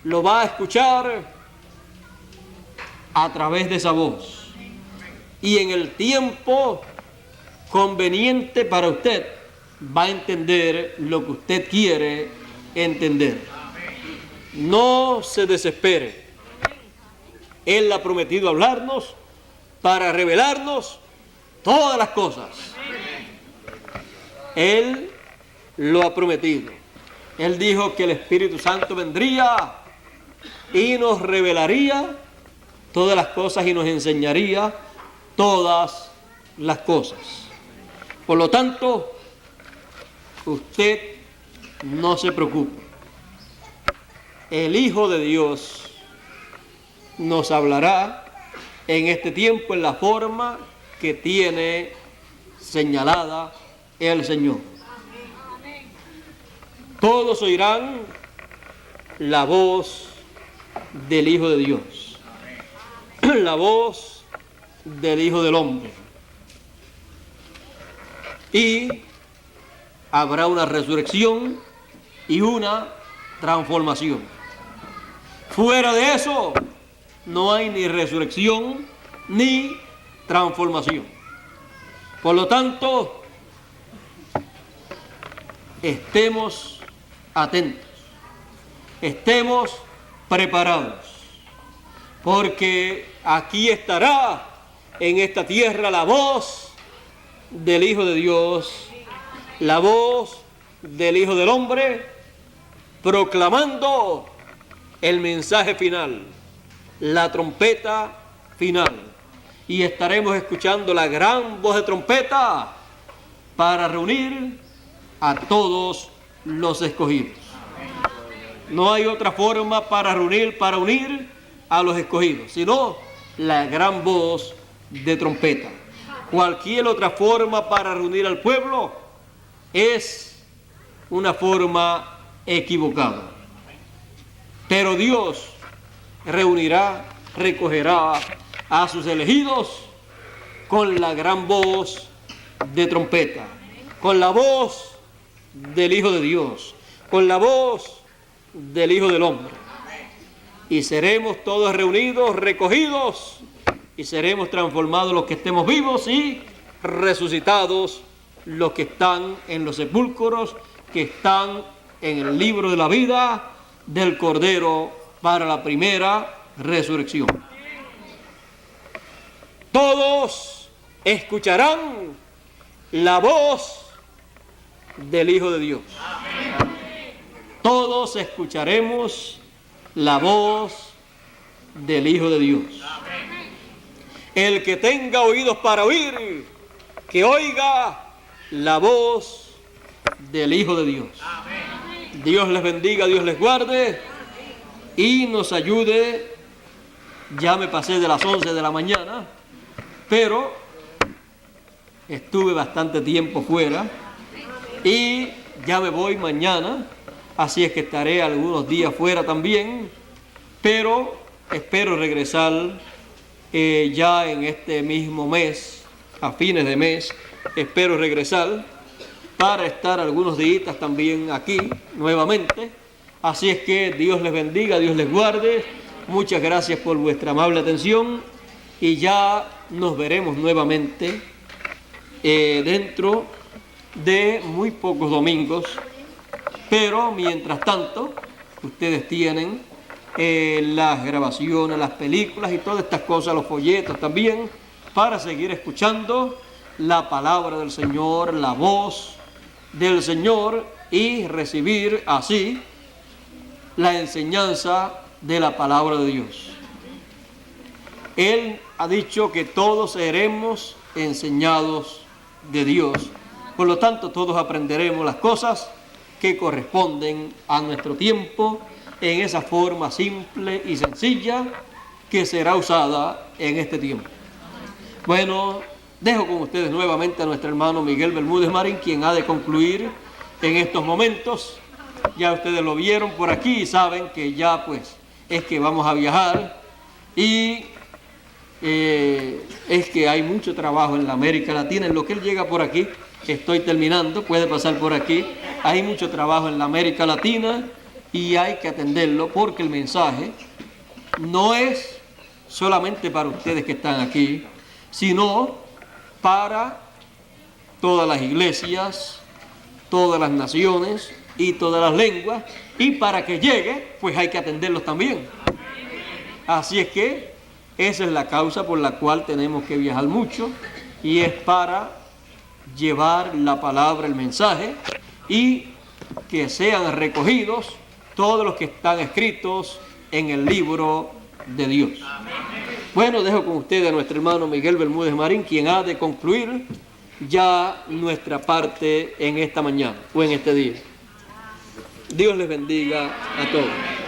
lo va a escuchar a través de esa voz. y en el tiempo conveniente para usted va a entender lo que usted quiere entender. No se desespere. Él ha prometido hablarnos para revelarnos todas las cosas. Él lo ha prometido. Él dijo que el Espíritu Santo vendría y nos revelaría todas las cosas y nos enseñaría todas las cosas. Por lo tanto, usted no se preocupe. El Hijo de Dios nos hablará en este tiempo en la forma que tiene señalada el Señor. Todos oirán la voz del Hijo de Dios, la voz del Hijo del Hombre. Y habrá una resurrección y una transformación. Fuera de eso, no hay ni resurrección ni transformación. Por lo tanto, estemos atentos, estemos preparados, porque aquí estará en esta tierra la voz del Hijo de Dios, la voz del Hijo del Hombre, proclamando el mensaje final, la trompeta final. Y estaremos escuchando la gran voz de trompeta para reunir a todos los escogidos. No hay otra forma para unir a los escogidos, sino la gran voz de trompeta. Cualquier otra forma para reunir al pueblo es una forma equivocada. Pero Dios reunirá, recogerá a sus elegidos con la gran voz de trompeta, con la voz del Hijo de Dios, con la voz del Hijo del Hombre. Y seremos todos reunidos, recogidos, y seremos transformados los que estemos vivos y resucitados los que están en los sepulcros, que están en el libro de la vida del Cordero para la primera resurrección. Todos escucharán la voz del Hijo de Dios. Todos escucharemos la voz del Hijo de Dios. El que tenga oídos para oír, que oiga la voz del Hijo de Dios. Dios les bendiga, Dios les guarde y nos ayude. Ya me pasé de las 11 de la mañana, pero estuve bastante tiempo fuera y ya me voy mañana, así es que estaré algunos días fuera también, pero espero regresar ya en este mismo mes, a fines de mes, espero regresar para estar algunos días también aquí nuevamente. Así es que Dios les bendiga, Dios les guarde. Muchas gracias por vuestra amable atención y ya nos veremos nuevamente dentro de muy pocos domingos. Pero mientras tanto, ustedes tienen las grabaciones, las películas y todas estas cosas, los folletos también, para seguir escuchando la palabra del Señor, la voz del Señor y recibir así la enseñanza de la palabra de Dios. Él ha dicho que todos seremos enseñados de Dios. Por lo tanto, todos aprenderemos las cosas que corresponden a nuestro tiempo en esa forma simple y sencilla que será usada en este tiempo. Bueno, dejo con ustedes nuevamente a nuestro hermano Miguel Bermúdez Marín, quien ha de concluir en estos momentos. Ya ustedes lo vieron por aquí y saben que ya pues es que vamos a viajar y es que hay mucho trabajo en la América Latina. En lo que él llega por aquí, estoy terminando, puede pasar por aquí, hay mucho trabajo en la América Latina y hay que atenderlo porque el mensaje no es solamente para ustedes que están aquí, sino para todas las iglesias, todas las naciones y todas las lenguas, y para que llegue, pues hay que atenderlos también. Así es que esa es la causa por la cual tenemos que viajar mucho, y es para llevar la palabra, el mensaje, y que sean recogidos todos los que están escritos en el libro de Dios. Bueno, dejo con ustedes a nuestro hermano Miguel Bermúdez Marín, quien ha de concluir ya nuestra parte en esta mañana o en este día. Dios les bendiga a todos.